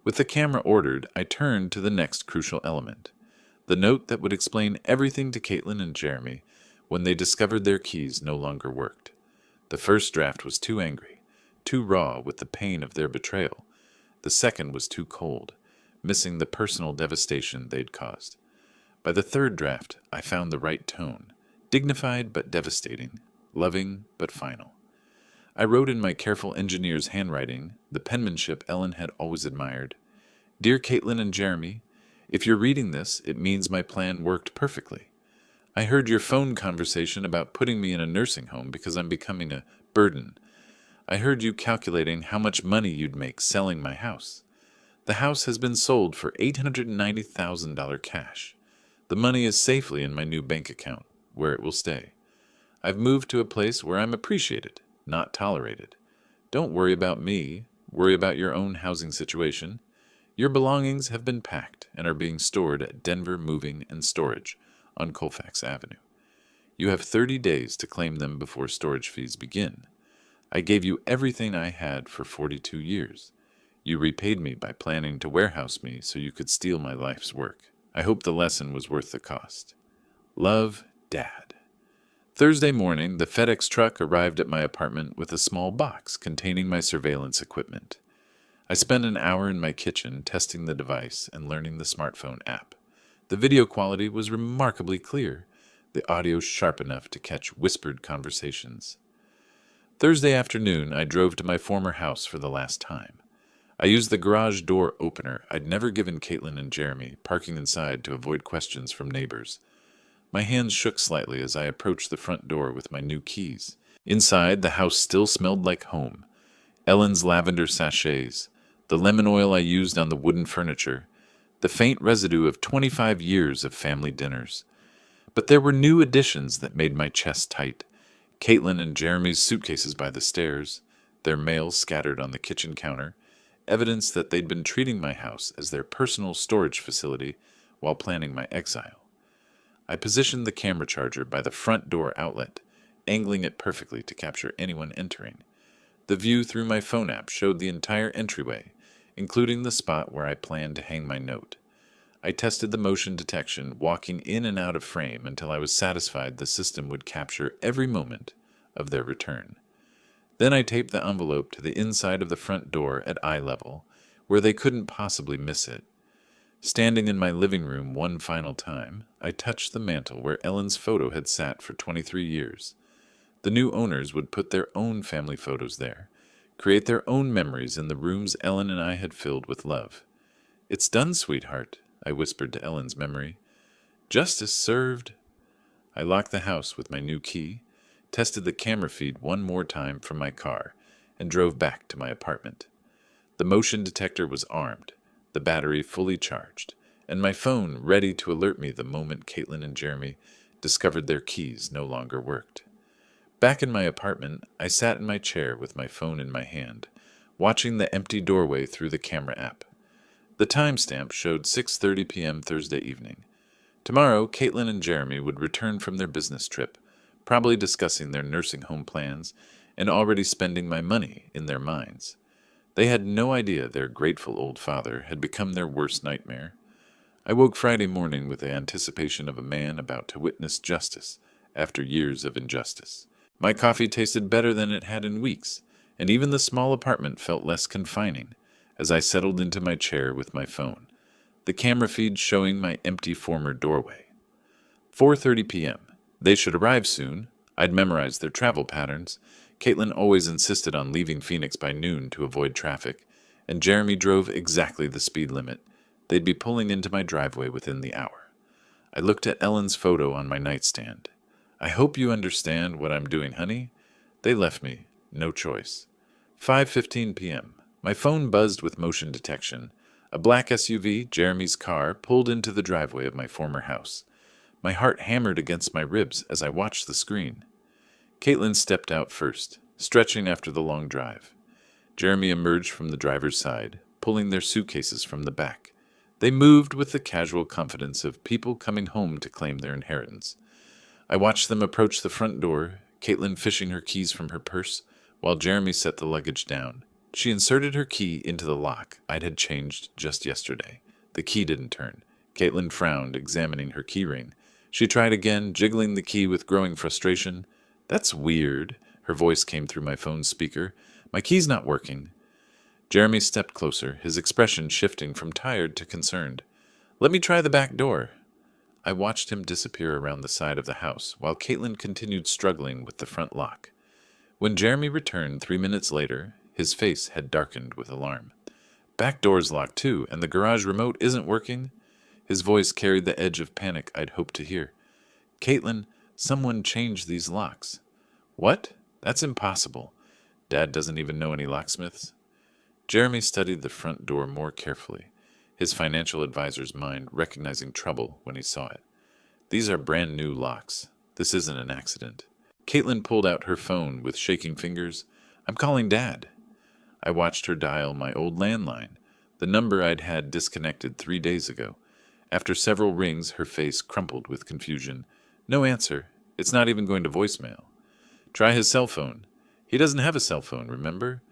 With the camera ordered, I turned to the next crucial element: the note that would explain everything to Caitlin and Jeremy when they discovered their keys no longer worked. The first draft was too angry, too raw with the pain of their betrayal. The second was too cold, missing the personal devastation they'd caused. By the third draft, I found the right tone: dignified but devastating, loving but final. I wrote in my careful engineer's handwriting, the penmanship Ellen had always admired: "Dear Caitlin and Jeremy, if you're reading this, it means my plan worked perfectly. I heard your phone conversation about putting me in a nursing home because I'm becoming a burden. I heard you calculating how much money you'd make selling my house. The house has been sold for $890,000 cash. The money is safely in my new bank account, where it will stay. I've moved to a place where I'm appreciated, not tolerated. Don't worry about me. worry about your own housing situation. Your belongings have been packed and are being stored at Denver Moving and Storage on Colfax Avenue. You have 30 days to claim them before storage fees begin. I gave you everything I had for 42 years. You repaid me by planning to warehouse me so you could steal my life's work. I hope the lesson was worth the cost. Love, Dad. Thursday morning, the FedEx truck arrived at my apartment with a small box containing my surveillance equipment. I spent an hour in my kitchen testing the device and learning the smartphone app. The video quality was remarkably clear, the audio sharp enough to catch whispered conversations. Thursday afternoon, I drove to my former house for the last time. I used the garage door opener I'd never given Caitlin and Jeremy, parking inside to avoid questions from neighbors. My hands shook slightly as I approached the front door with my new keys. Inside, the house still smelled like home. Ellen's lavender sachets, the lemon oil I used on the wooden furniture, the faint residue of 25 years of family dinners. But there were new additions that made my chest tight. Caitlin and Jeremy's suitcases by the stairs, their mail scattered on the kitchen counter, evidence that they'd been treating my house as their personal storage facility while planning my exile. I positioned the camera charger by the front door outlet, angling it perfectly to capture anyone entering. The view through my phone app showed the entire entryway, including the spot where I planned to hang my note. I tested the motion detection, walking in and out of frame until I was satisfied the system would capture every moment of their return. Then I taped the envelope to the inside of the front door at eye level, where they couldn't possibly miss it. Standing in my living room one final time, I touched the mantel where Ellen's photo had sat for 23 years. The new owners would put their own family photos there, create their own memories in the rooms Ellen and I had filled with love. "It's done, sweetheart," I whispered to Ellen's memory. "Justice served." I locked the house with my new key, tested the camera feed one more time from my car, and drove back to my apartment. The motion detector was armed, the battery fully charged, and my phone ready to alert me the moment Caitlin and Jeremy discovered their keys no longer worked. Back in my apartment, I sat in my chair with my phone in my hand, watching the empty doorway through the camera app. The timestamp showed 6:30 p.m. Thursday evening. Tomorrow, Caitlin and Jeremy would return from their business trip, probably discussing their nursing home plans and already spending my money in their minds. They had no idea their grateful old father had become their worst nightmare. I woke Friday morning with the anticipation of a man about to witness justice after years of injustice. My coffee tasted better than it had in weeks, and even the small apartment felt less confining as I settled into my chair with my phone, the camera feed showing my empty former doorway. 4:30 p.m. They should arrive soon. I'd memorized their travel patterns. Caitlin always insisted on leaving Phoenix by noon to avoid traffic, and Jeremy drove exactly the speed limit. They'd be pulling into my driveway within the hour. I looked at Ellen's photo on my nightstand. "I hope you understand what I'm doing, honey." They left me. No choice. 5:15 p.m. My phone buzzed with motion detection. A black SUV, Jeremy's car, pulled into the driveway of my former house. My heart hammered against my ribs as I watched the screen. Caitlin stepped out first, stretching after the long drive. Jeremy emerged from the driver's side, pulling their suitcases from the back. They moved with the casual confidence of people coming home to claim their inheritance. I watched them approach the front door, Caitlin fishing her keys from her purse, while Jeremy set the luggage down. She inserted her key into the lock I'd had changed just yesterday. The key didn't turn. Caitlin frowned, examining her keyring. She tried again, jiggling the key with growing frustration. "That's weird," her voice came through my phone's speaker. "My key's not working." Jeremy stepped closer, his expression shifting from tired to concerned. "Let me try the back door." I watched him disappear around the side of the house, while Caitlin continued struggling with the front lock. When Jeremy returned 3 minutes later, his face had darkened with alarm. "Back door's locked too, and the garage remote isn't working?" His voice carried the edge of panic I'd hoped to hear. "Caitlin, someone changed these locks." "What? That's impossible. Dad doesn't even know any locksmiths." Jeremy studied the front door more carefully, his financial advisor's mind recognizing trouble when he saw it. "These are brand new locks. This isn't an accident." Caitlin pulled out her phone with shaking fingers. "I'm calling Dad." I watched her dial my old landline, the number I'd had disconnected 3 days ago. After several rings, her face crumpled with confusion. No answer. It's not even going to voicemail. Try his cell phone. He doesn't have a cell phone, remember?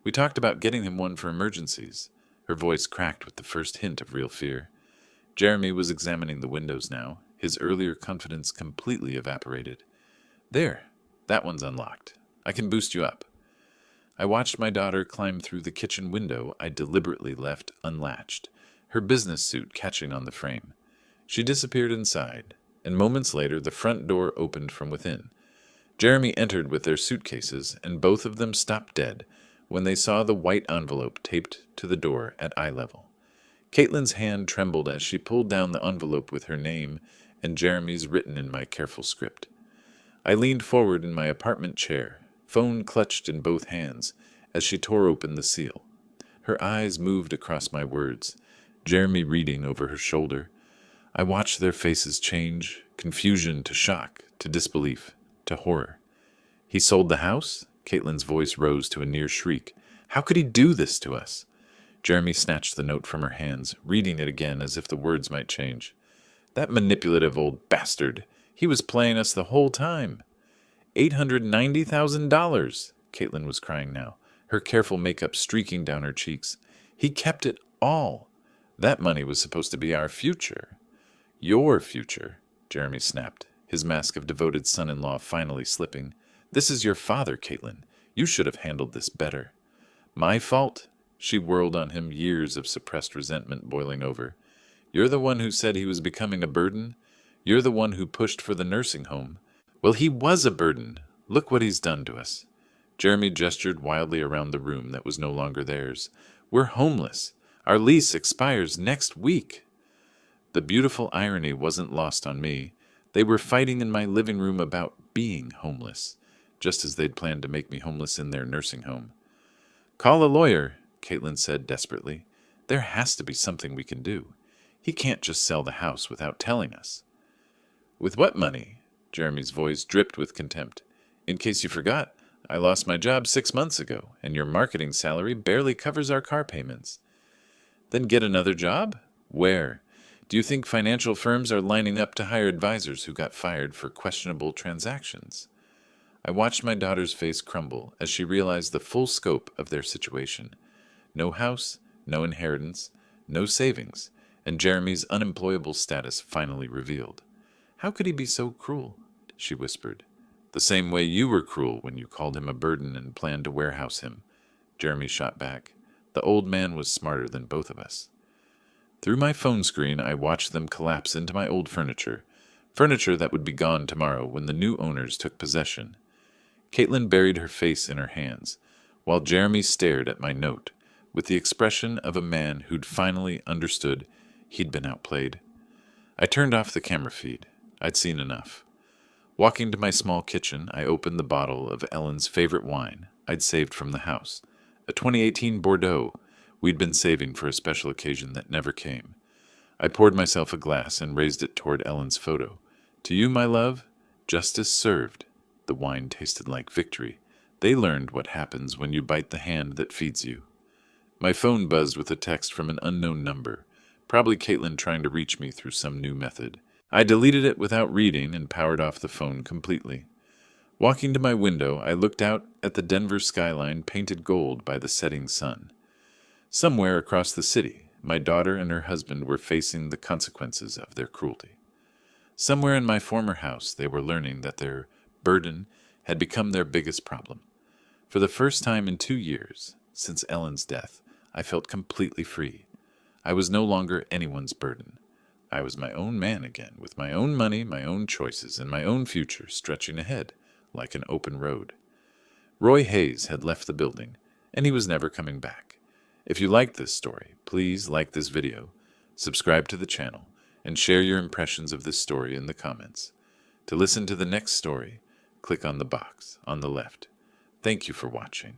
We talked about getting him one for emergencies. Her voice cracked with the first hint of real fear. Jeremy was examining the windows now, his earlier confidence completely evaporated. There, that one's unlocked. I can boost you up. I watched my daughter climb through the kitchen window I deliberately left unlatched, her business suit catching on the frame. She disappeared inside, and moments later the front door opened from within. Jeremy entered with their suitcases, and both of them stopped dead when they saw the white envelope taped to the door at eye level. Caitlin's hand trembled as she pulled down the envelope with her name and Jeremy's written in my careful script. I leaned forward in my apartment chair, phone clutched in both hands, as she tore open the seal. Her eyes moved across my words, Jeremy reading over her shoulder. I watched their faces change, confusion to shock, to disbelief, to horror. He sold the house? Caitlin's voice rose to a near shriek. How could he do this to us? Jeremy snatched the note from her hands, reading it again as if the words might change. That manipulative old bastard. He was playing us the whole time. $890,000, Caitlin was crying now, her careful makeup streaking down her cheeks. He kept it all. That money was supposed to be our future. Your future, Jeremy snapped, his mask of devoted son-in-law finally slipping. This is your father, Caitlin. You should have handled this better. My fault? She whirled on him, years of suppressed resentment boiling over. You're the one who said he was becoming a burden. You're the one who pushed for the nursing home. Well, he was a burden. Look what he's done to us. Jeremy gestured wildly around the room that was no longer theirs. We're homeless. Our lease expires next week. The beautiful irony wasn't lost on me. They were fighting in my living room about being homeless, just as they'd planned to make me homeless in their nursing home. Call a lawyer, Caitlin said desperately. There has to be something we can do. He can't just sell the house without telling us. With what money? Jeremy's voice dripped with contempt. In case you forgot, I lost my job 6 months ago, and your marketing salary barely covers our car payments. Then get another job? Where? Do you think financial firms are lining up to hire advisors who got fired for questionable transactions? I watched my daughter's face crumble as she realized the full scope of their situation. No house, no inheritance, no savings, and Jeremy's unemployable status finally revealed. How could he be so cruel? She whispered. The same way you were cruel when you called him a burden and planned to warehouse him. Jeremy shot back. The old man was smarter than both of us. Through my phone screen, I watched them collapse into my old furniture that would be gone tomorrow when the new owners took possession. Caitlin buried her face in her hands, while Jeremy stared at my note, with the expression of a man who'd finally understood he'd been outplayed. I turned off the camera feed. I'd seen enough. Walking to my small kitchen, I opened the bottle of Ellen's favorite wine I'd saved from the house, a 2018 Bordeaux we'd been saving for a special occasion that never came. I poured myself a glass and raised it toward Ellen's photo. To you, my love, justice served. The wine tasted like victory. They learned what happens when you bite the hand that feeds you. My phone buzzed with a text from an unknown number, probably Caitlin trying to reach me through some new method. I deleted it without reading and powered off the phone completely. Walking to my window, I looked out at the Denver skyline painted gold by the setting sun. Somewhere across the city, my daughter and her husband were facing the consequences of their cruelty. Somewhere in my former house, they were learning that their burden had become their biggest problem. For the first time in 2 years, since Ellen's death, I felt completely free. I was no longer anyone's burden. I was my own man again, with my own money, my own choices, and my own future stretching ahead like an open road. Roy Hayes had left the building, and he was never coming back. If you liked this story, please like this video, subscribe to the channel, and share your impressions of this story in the comments. To listen to the next story, click on the box on the left. Thank you for watching.